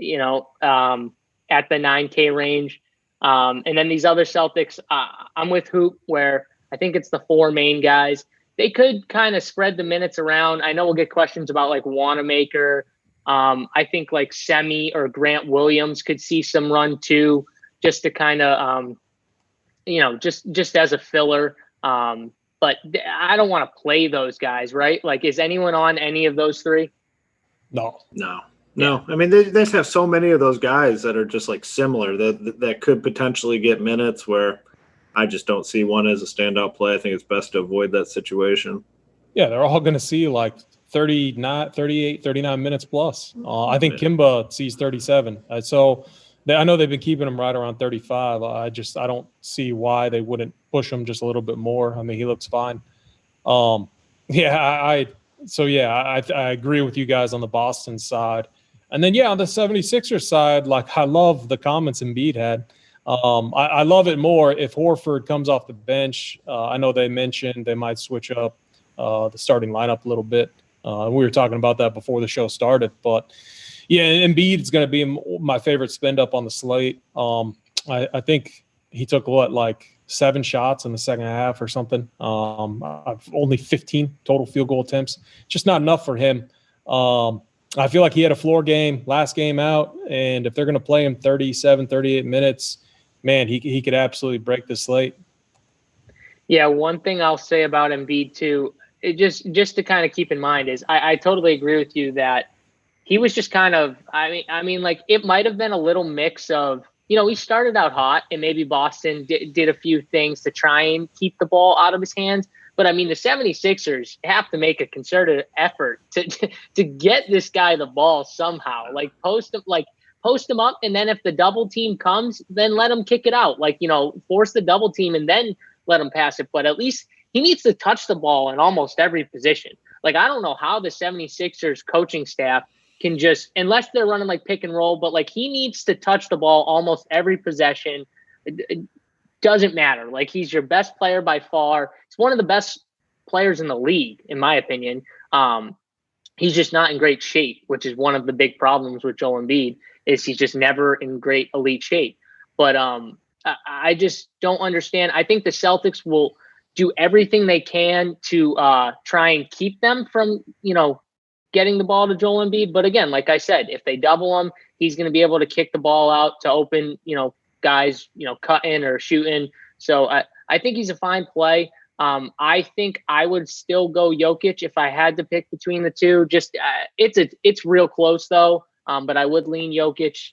at the 9K range. And then these other Celtics, I'm with Hoop, where I think it's the 4 main guys. They could kind of spread the minutes around. I know we'll get questions about Wanamaker. I think Semi or Grant Williams could see some run too, just to kind of, just as a filler. But I don't want to play those guys, right? Is anyone on any of those 3? No. I mean, they just have so many of those guys that are just similar that could potentially get minutes, where I just don't see one as a standout play. I think it's best to avoid that situation. Yeah, they're all going to see 39, 38, 39 minutes plus. I think Kimba sees 37. I know they've been keeping him right around 35. I don't see why they wouldn't push him just a little bit more. I mean, he looks fine. I agree with you guys on the Boston side. And then, on the 76ers side, I love the comments Embiid had. I love it more if Horford comes off the bench. I know they mentioned they might switch up the starting lineup a little bit. We were talking about that before the show started. But, Embiid is going to be my favorite spend up on the slate. I think he took, 7 shots in the second half or something. I've only 15 total field goal attempts. Just not enough for him. I feel like he had a floor game last game out, and if they're going to play him 37, 38 minutes, man, he could absolutely break the slate. Yeah, one thing I'll say about Embiid too, just to kind of keep in mind is I totally agree with you that he was just kind of it might have been a little mix of, he started out hot and maybe Boston did a few things to try and keep the ball out of his hands. But, the 76ers have to make a concerted effort to get this guy the ball somehow. Post him up, and then if the double team comes, then let him kick it out. Force the double team and then let him pass it. But at least he needs to touch the ball in almost every position. Like, I don't know how the 76ers coaching staff can just, unless they're running like pick and roll, but like he needs to touch the ball almost every possession. It doesn't matter. Like, he's your best player by far. He's one of the best players in the league, in my opinion. He's just not in great shape, which is one of the big problems with Joel Embiid, is he's just never in great elite shape. But I just don't understand. I think the Celtics will do everything they can to try and keep them from, getting the ball to Joel Embiid. But again, like I said, if they double him, he's going to be able to kick the ball out to open, guys, cutting or shooting. So I think he's a fine play. I think I would still go Jokic if I had to pick between the two. Just it's real close though. But I would lean Jokic.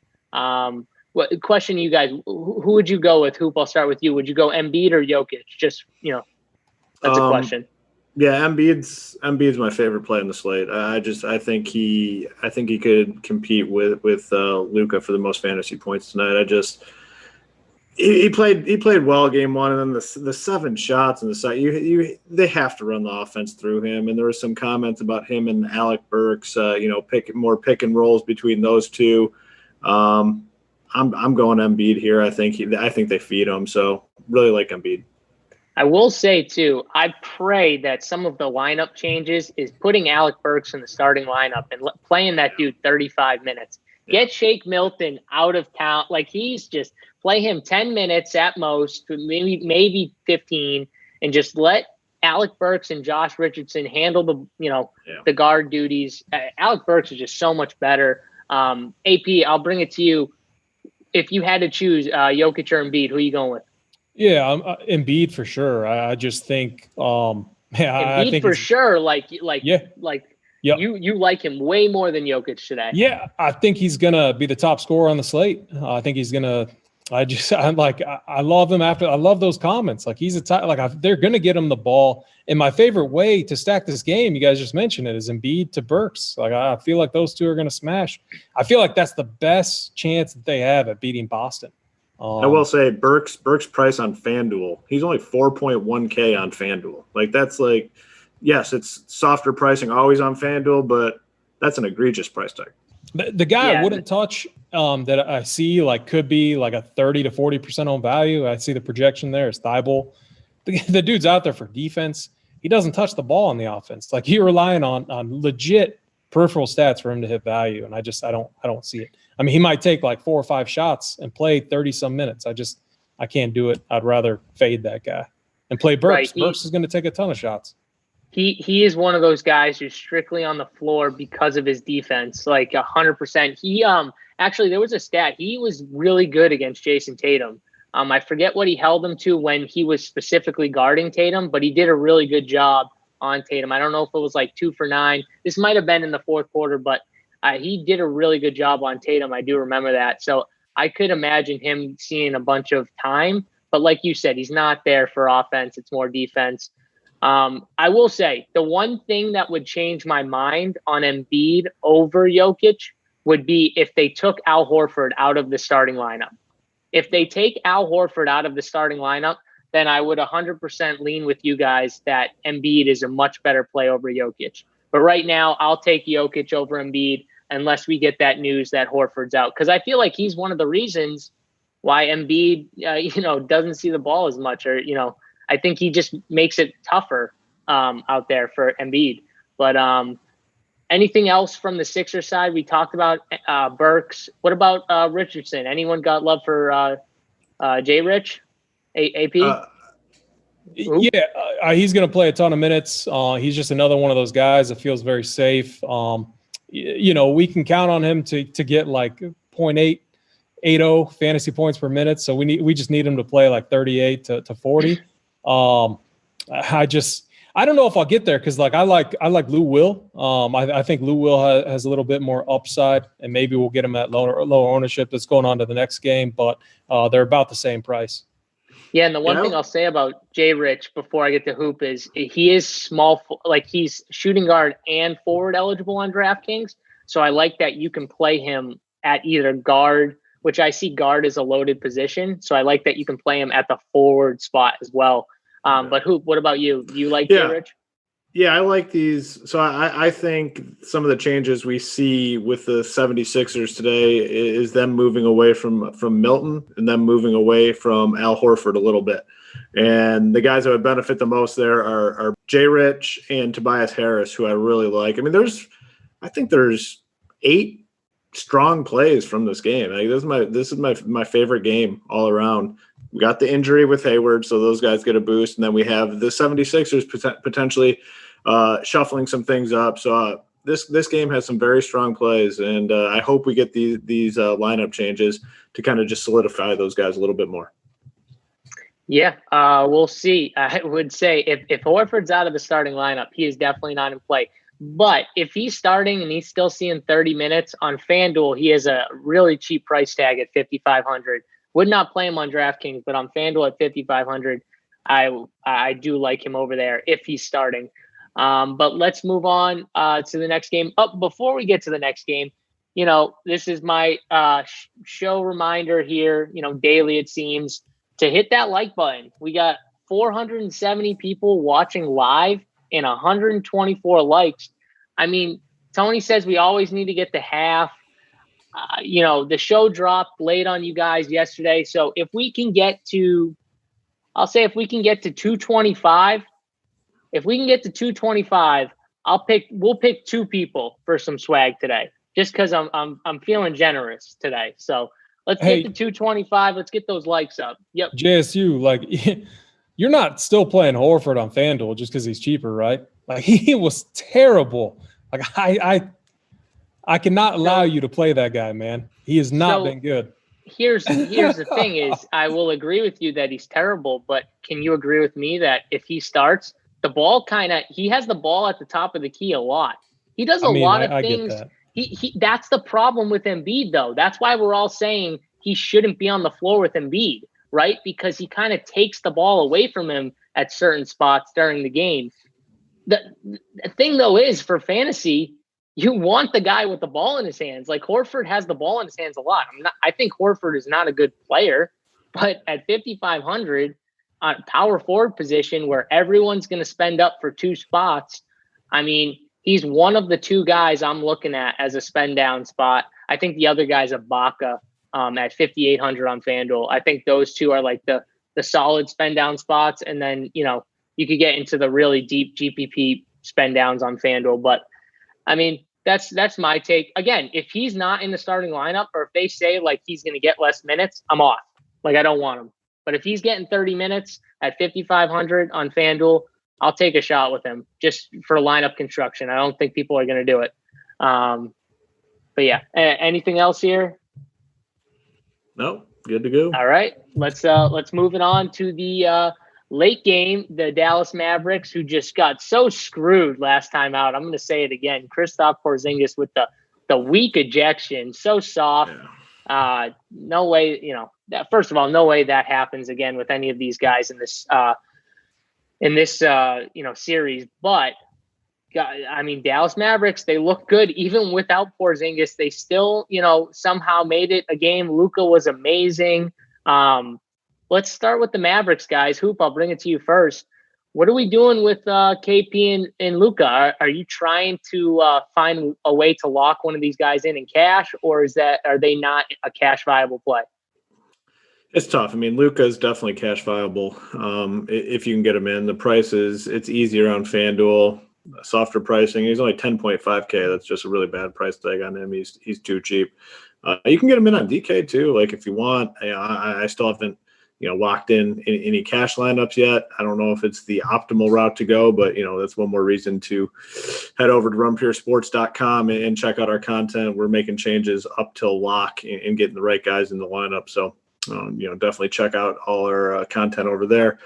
Question you guys: who would you go with? Hoop, I'll start with you. Would you go Embiid or Jokic? Just that's a question. Yeah, Embiid's my favorite play in the slate. I think he could compete with Luka for the most fantasy points tonight. He played well game one, and then the 7 shots in the side. They have to run the offense through him. And there were some comments about him and Alec Burks. Pick and rolls between those two. I'm going Embiid here. I think they feed him. So really like Embiid. I will say too, I pray that some of the lineup changes is putting Alec Burks in the starting lineup and playing that dude 35 minutes. Get Shake Milton out of town. Like, he's just play him 10 minutes at most, maybe 15, and just let Alec Burks and Josh Richardson handle the guard duties. Alec Burks is just so much better. AP, I'll bring it to you. If you had to choose Jokic or Embiid, who are you going with? Yeah, Embiid for sure. I just think, Embiid I think for sure. Yep. You like him way more than Jokic today. Yeah, I think he's gonna be the top scorer on the slate. I think he's gonna. I love him after. I love those comments. Like, he's they're gonna get him the ball. And my favorite way to stack this game, you guys just mentioned it, is Embiid to Burks. Like, I feel like those two are gonna smash. I feel like that's the best chance that they have at beating Boston. I will say Burks price on FanDuel. He's only 4.1K on FanDuel. Like, that's like, yes, it's softer pricing always on FanDuel, but that's an egregious price tag. The guy I wouldn't touch that I see could be like a 30 to 40% on value. I see the projection there is Thibault. The dude's out there for defense. He doesn't touch the ball on the offense. Like, you're relying on legit peripheral stats for him to hit value, and I don't see it. I mean, he might take like 4 or 5 shots and play 30-some minutes. I can't do it. I'd rather fade that guy and play Burks. Right. Burks is going to take a ton of shots. He is one of those guys who's strictly on the floor because of his defense, like 100%. He actually, there was a stat. He was really good against Jason Tatum. I forget what he held him to when he was specifically guarding Tatum, but he did a really good job on Tatum. I don't know if it was like 2 for 9. This might have been in the fourth quarter, but he did a really good job on Tatum. I do remember that. So I could imagine him seeing a bunch of time. But like you said, he's not there for offense. It's more defense. I will say the one thing that would change my mind on Embiid over Jokic would be if they took Al Horford out of the starting lineup. If they take Al Horford out of the starting lineup, then I would 100% lean with you guys that Embiid is a much better play over Jokic. But right now, I'll take Jokic over Embiid unless we get that news that Horford's out. Because I feel like he's one of the reasons why Embiid, doesn't see the ball as much, or, I think he just makes it tougher out there for Embiid. But anything else from the Sixers side? We talked about Burks. What about Richardson? Anyone got love for J. Rich? AP? He's going to play a ton of minutes. He's just another one of those guys that feels very safe. We can count on him to get like 0.880 fantasy points per minute. So we just need him to play like 38 to 40. I don't know if I'll get there because I like Lou Will. I think Lou Will has a little bit more upside, and maybe we'll get him at lower ownership. That's going on to the next game, but they're about the same price. Yeah, and the one thing I'll say about Jay Rich before I get to Hoop is he is small, like he's shooting guard and forward eligible on DraftKings. So I like that you can play him at either guard, which I see guard as a loaded position. So I like that you can play him at the forward spot as well. But what about you? Do you like Yeah. Rich? Yeah, I like these. So I think some of the changes we see with the 76ers today is them moving away from Milton and them moving away from Al Horford a little bit. And the guys that would benefit the most there are Jay Rich and Tobias Harris, who I really like. I mean, I think there's 8 strong plays from this game. Like, this is my favorite game all around. We got the injury with Hayward, so those guys get a boost. And then we have the 76ers potentially shuffling some things up. So this game has some very strong plays, and I hope we get these lineup changes to kind of just solidify those guys a little bit more. Yeah, we'll see. I would say if Horford's out of the starting lineup, he is definitely not in play. But if he's starting and he's still seeing 30 minutes on FanDuel, he has a really cheap price tag at $5,500. Would not play him on Draftkings, but on FanDuel at $5,500, I do like him over there if he's starting. But let's move on to the next game. Before we get to the next game, this is my show reminder here, daily it seems, to hit that like button. We got 470 people watching live and 124 likes. I mean, Tony says we always need to get to half. The show dropped late on you guys yesterday. So if we can get to 225, we'll pick 2 people for some swag today, just because I'm feeling generous today. So let's get to 225. Let's get those likes up. Yep. JSU, like, you're not still playing Horford on FanDuel just because he's cheaper, right? Like, he was terrible. Like, I cannot allow you to play that guy, man. He has not been good. Here's the thing is, I will agree with you that he's terrible, but can you agree with me that if he starts, the ball he has the ball at the top of the key a lot. He does a lot of things. Get that. He that's the problem with Embiid, though. That's why we're all saying he shouldn't be on the floor with Embiid, right? Because he kind of takes the ball away from him at certain spots during the game. The thing, though, is for fantasy, you want the guy with the ball in his hands. Like, Horford has the ball in his hands a lot. I think Horford is not a good player, but at 5,500 on power forward position where everyone's going to spend up for 2 spots, I mean, he's one of the 2 guys I'm looking at as a spend down spot. I think the other guy's Ibaka at 5,800 on FanDuel. I think those 2 are like the solid spend down spots. And then, you could get into the really deep GPP spend downs on FanDuel. But I mean, that's my take. Again, if he's not in the starting lineup, or if they say like he's going to get less minutes, I'm off. Like, I don't want him. But if he's getting 30 minutes at 5,500 on FanDuel, I'll take a shot with him just for lineup construction. I don't think people are going to do it. But yeah, anything else here? No, good to go. All right, let's move it on to the late game. The Dallas Mavericks, who just got so screwed last time out. I'm going to say it again. Kristaps Porzingis with the weak ejection, so soft. Yeah. No way, first of all, no way that happens again with any of these guys in this series. But I mean, Dallas Mavericks, they look good even without Porzingis. They still, somehow made it a game. Luka was amazing. Let's start with the Mavericks, guys. Hoop, I'll bring it to you first. What are we doing with KP and Luka? Are you trying to find a way to lock one of these guys in cash, or are they not a cash viable play? It's tough. I mean, Luka is definitely cash viable if you can get him in. The prices, it's easier on FanDuel, softer pricing. He's only 10.5K. That's just a really bad price tag on him. He's too cheap. You can get him in on DK too. Like, if you want. I still haven't locked in any cash lineups yet. I don't know if it's the optimal route to go, but that's one more reason to head over to runpuresports.com and check out our content. We're making changes up till lock and getting the right guys in the lineup. So definitely check out all our content over there.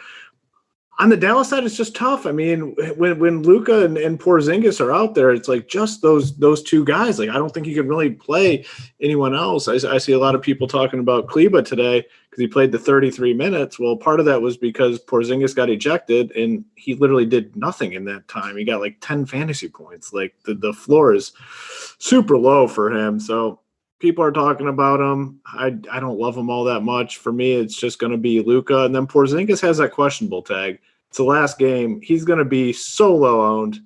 On the Dallas side, it's just tough. I mean, when Luka and Porzingis are out there, it's like just those 2 guys. Like, I don't think you can really play anyone else. I see a lot of people talking about Kleba today because he played the 33 minutes. Well, part of that was because Porzingis got ejected, and he literally did nothing in that time. He got like 10 fantasy points. Like, the floor is super low for him. So people are talking about him. I don't love him all that much. For me, it's just going to be Luka. And then Porzingis has that questionable tag. It's the last game. He's going to be so low owned.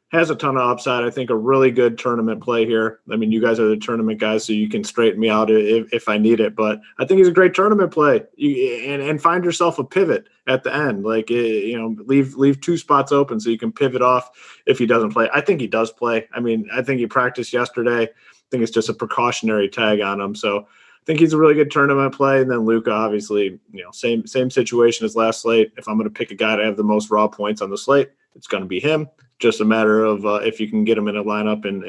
Has a ton of upside. I think a really good tournament play here. I mean, you guys are the tournament guys, so you can straighten me out if I need it. But I think he's a great tournament play. And find yourself a pivot at the end. Like, leave two spots open so you can pivot off if he doesn't play. I think he does play. I mean, I think he practiced yesterday. I think it's just a precautionary tag on him. So I think he's a really good tournament play. And then Luka, obviously, same situation as last slate. If I'm going to pick a guy to have the most raw points on the slate, it's going to be him. Just a matter of if you can get him in a lineup and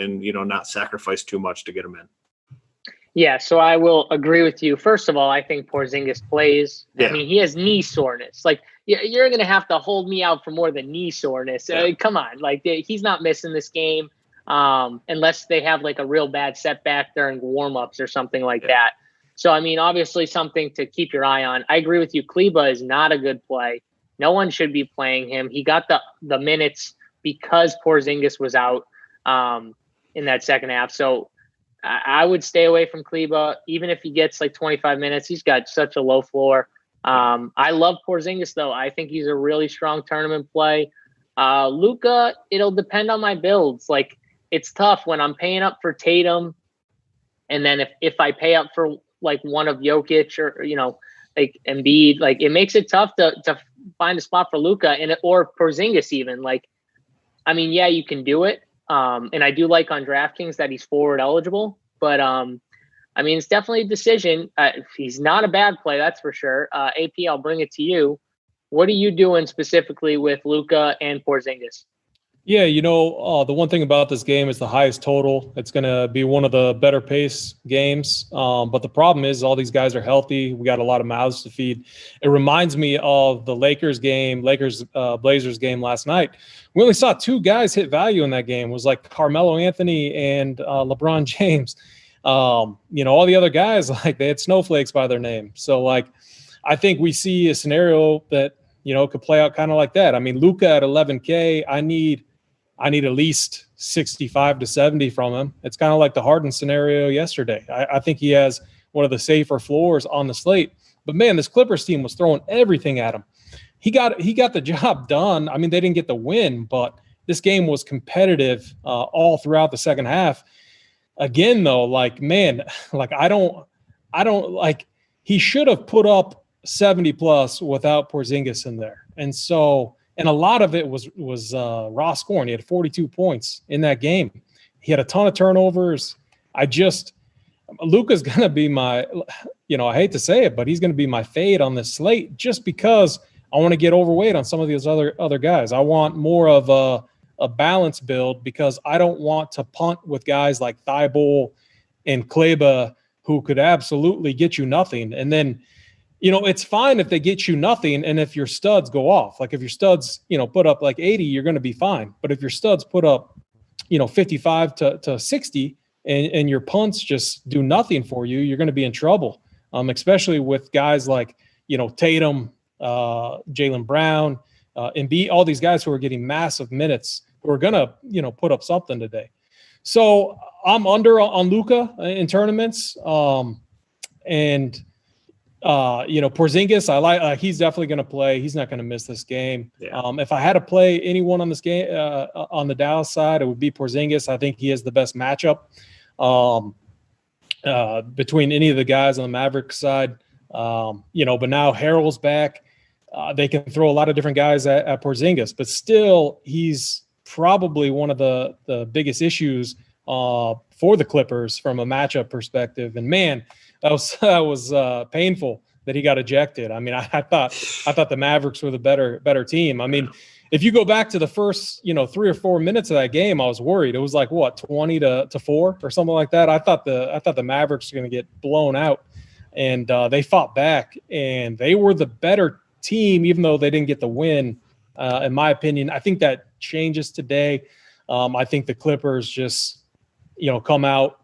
not sacrifice too much to get him in. Yeah, so I will agree with you. First of all, I think Porzingis plays. Yeah. I mean, he has knee soreness. Like, you're going to have to hold me out for more than knee soreness. Yeah. Come on. Like, he's not missing this game unless they have, like, a real bad setback during warm-ups or something like that. So, I mean, obviously something to keep your eye on. I agree with you. Kleba is not a good play. No one should be playing him. He got the minutes because Porzingis was out in that second half. So I would stay away from Kleba, even if he gets like 25 minutes. He's got such a low floor. I love Porzingis, though. I think he's a really strong tournament play. Luka, it'll depend on my builds. Like, it's tough when I'm paying up for Tatum, and then if I pay up for like one of Jokic or like Embiid, like it makes it tough to find a spot for Luka or Porzingis even. Like, I mean, yeah, you can do it. And I do like on DraftKings that he's forward eligible. But, I mean, it's definitely a decision. He's not a bad play, that's for sure. AP, I'll bring it to you. What are you doing specifically with Luka and Porzingis? Yeah, the one thing about this game is the highest total. It's going to be one of the better pace games. But the problem is all these guys are healthy. We got a lot of mouths to feed. It reminds me of the Blazers game last night. We only saw two guys hit value in that game. It was like Carmelo Anthony and LeBron James. All the other guys, like, they had snowflakes by their name. So, like, I think we see a scenario that, could play out kind of like that. I mean, Luka at 11K, I need at least 65 to 70 from him. It's kind of like the Harden scenario yesterday. I think he has one of the safer floors on the slate. But, man, this Clippers team was throwing everything at him. He got the job done. I mean, they didn't get the win, but this game was competitive all throughout the second half. Again, though, like, man, like, I don't like, he should have put up 70 plus without Porzingis in there. And so, and a lot of it was raw scoring. He had 42 points in that game. He had a ton of turnovers. Luka's going to be my, I hate to say it, but he's going to be my fade on this slate just because I want to get overweight on some of these other guys. I want more of a balanced build because I don't want to punt with guys like Thibault and Kleba who could absolutely get you nothing. And then, it's fine if they get you nothing and if your studs go off. Like, if your studs, put up like 80, you're going to be fine. But if your studs put up, 55 to 60 and your punts just do nothing for you, you're going to be in trouble, especially with guys like, Tatum, Jaylen Brown, Embiid, all these guys who are getting massive minutes who are going to, put up something today. So I'm under on Luka in tournaments. Porzingis, I like. He's definitely going to play. He's not going to miss this game. Yeah. If I had to play anyone on this game on the Dallas side, it would be Porzingis. I think he has the best matchup between any of the guys on the Mavericks side. But now Harrell's back. They can throw a lot of different guys at Porzingis, but still, he's probably one of the biggest issues for the Clippers from a matchup perspective. And man, that was painful that he got ejected. I mean, I thought the Mavericks were the better team. I mean, if you go back to the first 3 or 4 minutes of that game, I was worried. It was like 20 to 4 or something like that. I thought the Mavericks were going to get blown out, and they fought back, and they were the better team, even though they didn't get the win. In my opinion, I think that changes today. I think the Clippers just come out,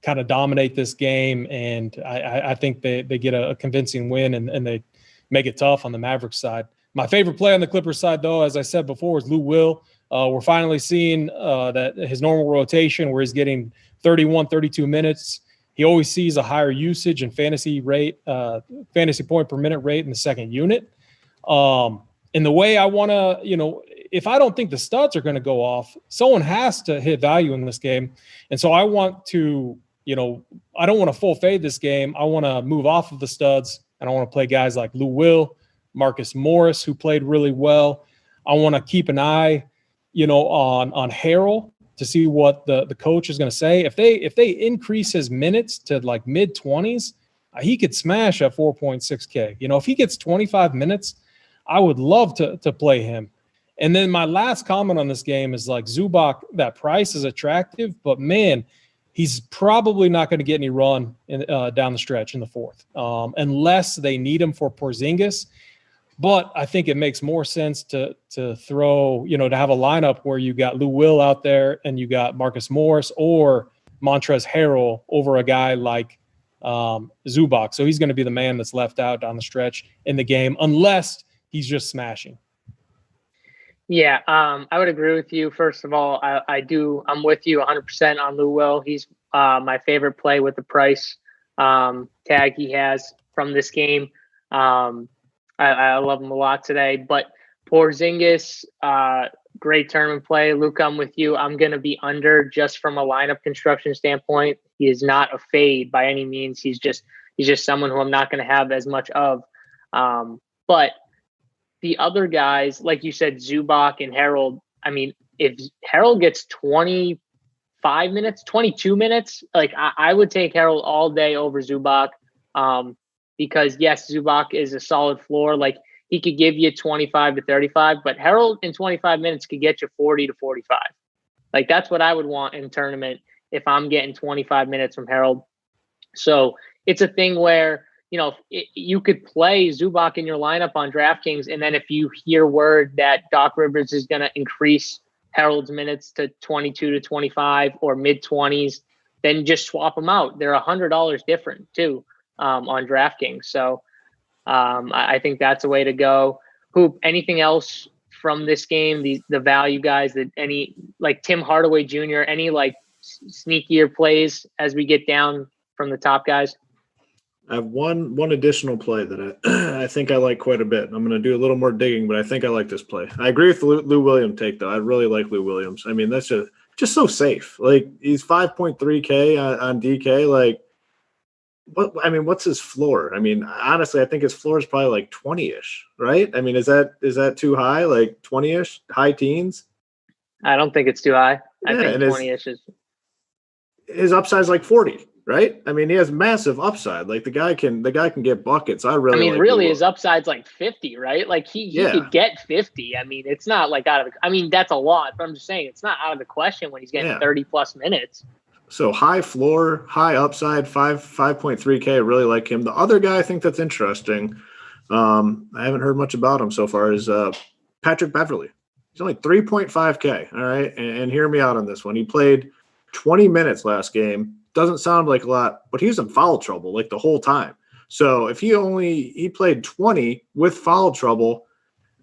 kind of dominate this game, and I think they get a convincing win and they make it tough on the Mavericks side. My favorite play on the Clippers side, though, as I said before, is Lou Will. We're finally seeing that his normal rotation where he's getting 31, 32 minutes. He always sees a higher usage and fantasy point per minute rate in the second unit. And the way I want to, if I don't think the studs are going to go off, someone has to hit value in this game. And so I want to, I don't want to full fade this game. I want to move off of the studs, and I want to play guys like Lou Will, Marcus Morris, who played really well. I want to keep an eye, on Harrell to see what the coach is going to say. If they increase his minutes to like mid-20s, he could smash at 4.6K. If he gets 25 minutes, I would love to play him. And then my last comment on this game is like Zubac, that price is attractive, but man, he's probably not going to get any run down the stretch in the fourth, unless they need him for Porzingis. But I think it makes more sense to throw, to have a lineup where you got Lou Will out there and you got Marcus Morris or Montrezl Harrell over a guy like Zubac. So he's going to be the man that's left out down the stretch in the game, unless he's just smashing. Yeah, I would agree with you. First of all, I'm with you 100% on Lou Will. He's my favorite play with the price tag he has from this game. I love him a lot today. But Porzingis, great tournament play. Luke, I'm with you. I'm going to be under just from a lineup construction standpoint. He is not a fade by any means. He's just someone who I'm not going to have as much of. But the other guys, like you said, Zubac and Harold, I mean, if Harold gets 25 minutes, 22 minutes, like I would take Harold all day over Zubac. Because yes, Zubac is a solid floor. Like he could give you 25 to 35, but Harold in 25 minutes could get you 40 to 45. Like that's what I would want in tournament if I'm getting 25 minutes from Harold. So it's a thing where, you could play Zubac in your lineup on Draftkings. And then if you hear word that Doc Rivers is going to increase Harold's minutes to 22 to 25 or mid 20s, then just swap them out. They're $100 different too. On DraftKings. So I think that's a way to go. Hoop, anything else from this game? The value guys, that any like Tim Hardaway Jr., any like sneakier plays as we get down from the top guys? I have one additional play that I think I like quite a bit. I'm going to do a little more digging, but I think I like this play. I agree with the Lou Williams take, though. I really like Lou Williams. I mean, that's just so safe. Like, he's 5.3K on DK. Like, what's his floor? I mean, honestly, I think his floor is probably like 20-ish, right? I mean, is that too high? Like 20-ish, high teens? I don't think it's too high. I think 20-ish is. His upside's like 40, right? I mean, he has massive upside. Like the guy can get buckets. Really his upside's like 50, right? Like he could get 50. I mean, it's not like that's a lot, but I'm just saying it's not out of the question when he's getting 30 plus minutes. So high floor, high upside, 5.3K. I really like him. The other guy I think that's interesting, I haven't heard much about him so far, is Patrick Beverley. He's only 3.5K. All right. And hear me out on this one. He played 20 minutes last game. Doesn't sound like a lot, but he was in foul trouble like the whole time. So if he played 20 with foul trouble,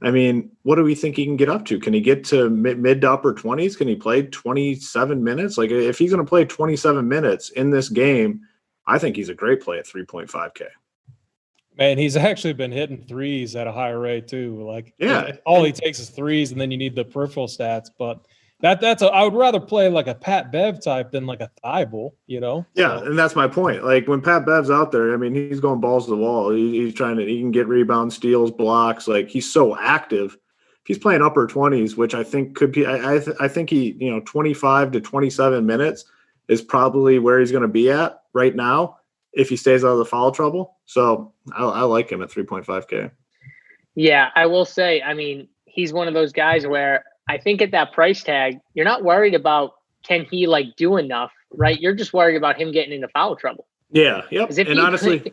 I mean, what do we think he can get up to? Can he get to mid to upper 20s? Can he play 27 minutes? Like, if he's going to play 27 minutes in this game, I think he's a great play at 3.5K. Man, he's actually been hitting threes at a higher rate too. Like, all he takes is threes, and then you need the peripheral stats. But I would rather play like a Pat Bev type than like a Thibault, Yeah, so. And that's my point. Like when Pat Bev's out there, I mean, he's going balls to the wall. He's trying to. He can get rebounds, steals, blocks. Like he's so active. If he's playing upper 20s, which I think could be. I think he 25 to 27 minutes is probably where he's going to be at right now if he stays out of the foul trouble. So I like him at 3.5K. Yeah, I will say. I mean, he's one of those guys where. I think at that price tag, you're not worried about can he like do enough, right? You're just worried about him getting into foul trouble. Yeah, yep. And honestly,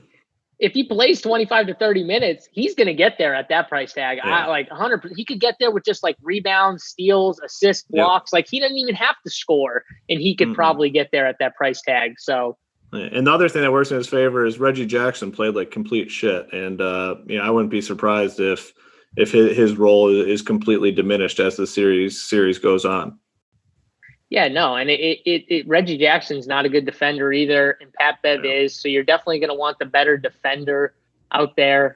if he plays 25 to 30 minutes, he's going to get there at that price tag. Yeah. 100%. He could get there with just like rebounds, steals, assists, blocks. Yep. Like he doesn't even have to score, and he could probably get there at that price tag. So. And the other thing that works in his favor is Reggie Jackson played like complete shit, and I wouldn't be surprised if his role is completely diminished as the series goes on. Yeah, no, and Reggie Jackson's not a good defender either, and Pat Bev is, so you're definitely going to want the better defender out there.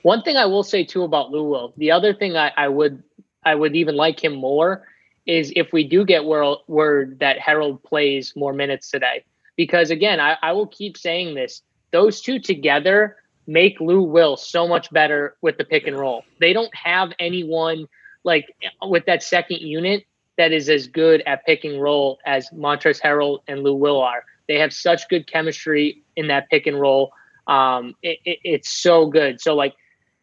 One thing I will say too about Lou Will, the other thing I would even like him more is if we do get word that Harold plays more minutes today. Because again, I will keep saying this. Those two together make Lou Will so much better with the pick and roll. They don't have anyone like with that second unit that is as good at pick and roll as Montrezl Harrell and Lou Will are. They have such good chemistry in that pick and roll. It's so good. So like,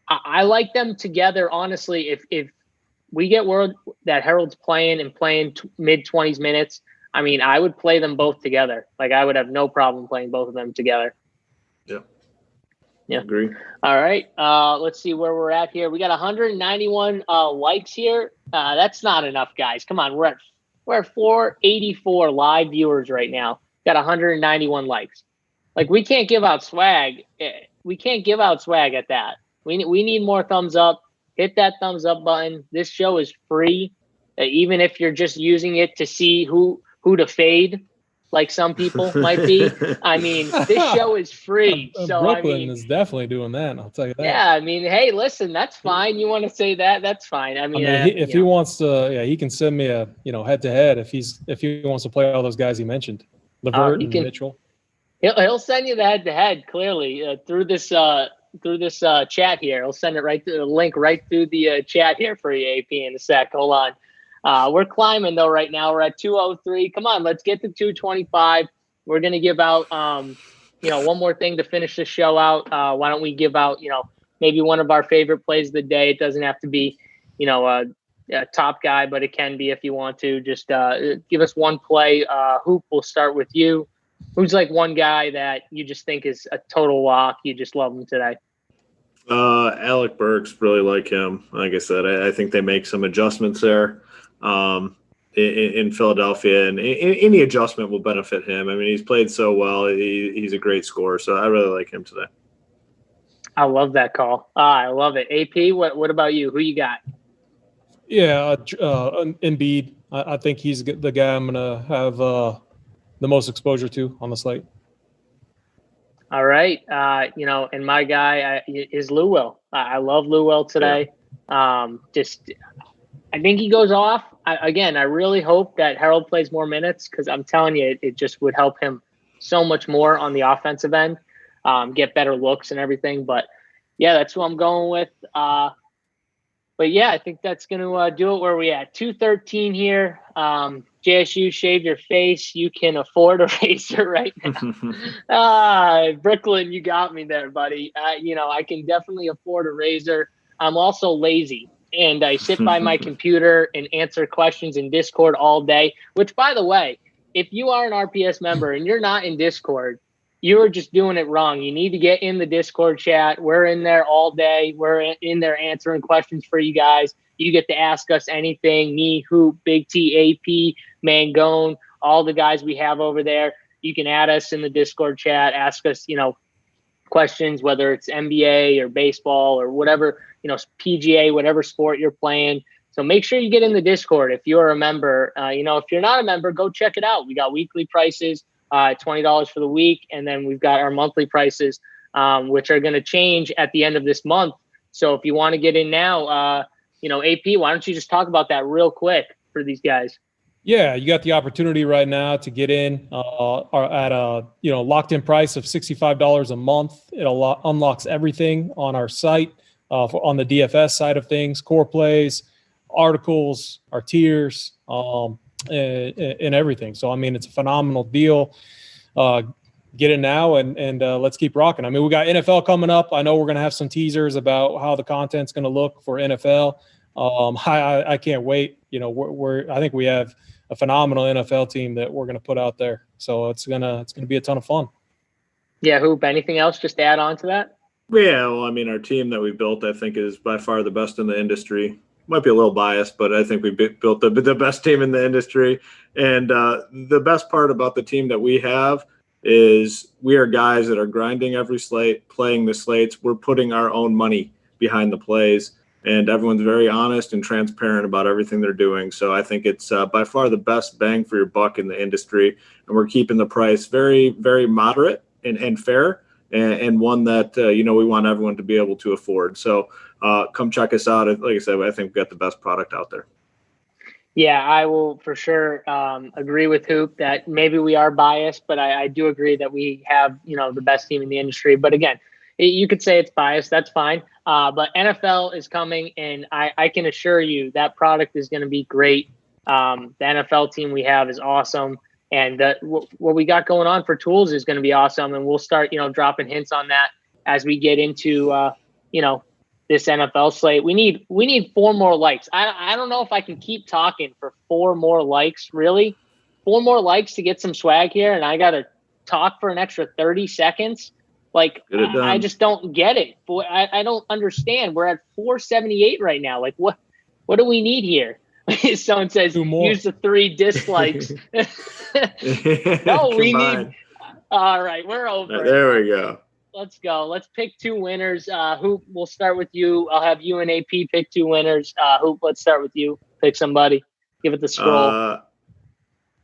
I like them together. Honestly, if we get word that Harold's playing mid-20s minutes, I mean, I would play them both together. Like, I would have no problem playing both of them together. Yeah. Agree. All right. Let's see where we're at here. We got 191 likes here. That's not enough, guys. Come on. We're at 484 live viewers right now. Got 191 likes. Like, we can't give out swag. We can't give out swag at that. We need more thumbs up. Hit that thumbs up button. This show is free. Even if you're just using it to see who to fade, like some people might be. I mean, this show is free. So Brooklyn is definitely doing that. I'll tell you that. Yeah, I mean, hey, listen, that's fine. You want to say that? That's fine. I mean, if he wants to, he can send me a head to head if he wants to play all those guys he mentioned, LeVert and Mitchell. He'll send you the head to head clearly through this chat here. He'll send it right through the link right through the chat here for you, AP, in a sec. Hold on. We're climbing though right now. We're at 203. Come on, let's get to 225. We're gonna give out one more thing to finish the show out. Why don't we give out maybe one of our favorite plays of the day? It doesn't have to be a top guy, but it can be if you want to. Just give us one play. Hoop, we'll start with you. Who's like one guy that you just think is a total lock? You just love him today. Alec Burks, really like him. Like I said, I think they make some adjustments there in Philadelphia, and any adjustment will benefit him. I mean, he's played so well. He's a great scorer, so I really like him today. I love that call. I love it. AP, what about you? Who you got? Yeah, Embiid. I think he's the guy I'm going to have the most exposure to on the slate. All right. And my guy is Lou Will. I love Lou Will today. Yeah. I think he goes off. I really hope that Harold plays more minutes because I'm telling you, it just would help him so much more on the offensive end, get better looks and everything. But, yeah, that's who I'm going with. But, yeah, I think that's going to do it where we at. 213 here. JSU, shave your face. You can afford a razor right now. Brooklyn, you got me there, buddy. I can definitely afford a razor. I'm also lazy. And I sit by my computer and answer questions in Discord all day, which, by the way, if you are an RPS member and you're not in Discord, you are just doing it wrong. You need to get in the Discord chat. We're in there all day. We're in there answering questions for you guys. You get to ask us anything, me, Hoop, Big T, AP, Mangone, all the guys we have over there. You can add us in the Discord chat, ask us, questions, whether it's NBA or baseball or whatever, PGA, whatever sport you're playing. So make sure you get in the Discord if you're a member. If you're not a member, go check it out. We got weekly prices, $20 for the week. And then we've got our monthly prices, which are going to change at the end of this month. So if you want to get in now, AP, why don't you just talk about that real quick for these guys? Yeah, you got the opportunity right now to get in at a locked-in price of $65 a month. It unlocks everything on our site on the DFS side of things, core plays, articles, our tiers, and everything. So I mean, it's a phenomenal deal. Get in now and let's keep rocking. I mean, we got NFL coming up. I know we're going to have some teasers about how the content's going to look for NFL. I can't wait. I think we have a phenomenal NFL team that we're going to put out there. So it's gonna be a ton of fun. Yeah, Hoop, anything else just to add on to that? Yeah, well, I mean, our team that we built, I think, is by far the best in the industry. Might be a little biased, but I think we built the best team in the industry. And the best part about the team that we have is we are guys that are grinding every slate, playing the slates. We're putting our own money behind the plays. And everyone's very honest and transparent about everything they're doing. So I think it's by far the best bang for your buck in the industry. And we're keeping the price very, very moderate and fair and one that, we want everyone to be able to afford. So come check us out. Like I said, I think we've got the best product out there. Yeah, I will for sure agree with Hoop that maybe we are biased, but I do agree that we have, the best team in the industry. But again, you could say it's biased. That's fine. But NFL is coming, and I can assure you that product is going to be great. The NFL team we have is awesome. And what we got going on for tools is going to be awesome. And we'll start, dropping hints on that as we get into, this NFL slate. We need 4 more likes. I don't know if I can keep talking for 4 more likes, really. 4 more likes to get some swag here, and I got to talk for an extra 30 seconds. Like, I just don't get it. I don't understand. We're at 478 right now. Like, what do we need here? Someone says, use the 3 dislikes. No, we need. All right, we're over. There we go. Let's go. Let's pick 2 winners. Hoop, we'll start with you. I'll have you and AP pick 2 winners. Hoop, let's start with you. Pick somebody. Give it the scroll.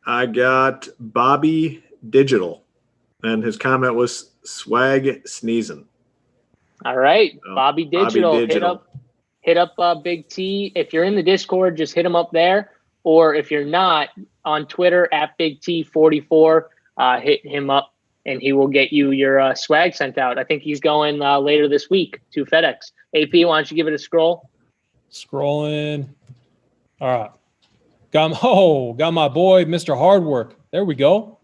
I got Bobby Digital, and his comment was swag sneezing. All right, Bobby Digital. Hit up Big T. If you're in the Discord, just hit him up there. Or if you're not, on Twitter at Big T44, hit him up, and he will get you your swag sent out. I think he's going later this week to FedEx. AP, why don't you give it a scroll? Scrolling. All right. Got my boy, Mr. Hardwork. There we go.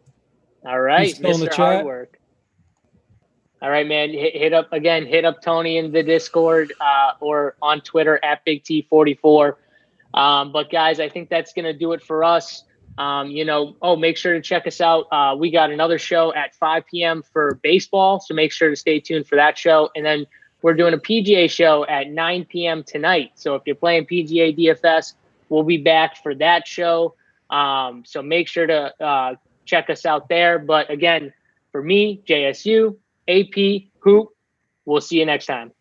All right, Mr. Hardwork. All right, man. Hit up Tony in the Discord or on Twitter at Big T44. But guys, I think that's going to do it for us. Make sure to check us out. We got another show at 5 p.m. for baseball, so make sure to stay tuned for that show. And then we're doing a PGA show at 9 p.m. tonight. So if you're playing PGA DFS, we'll be back for that show. So make sure to check us out there. But again, for me, JSU, AP, Hoop, we'll see you next time.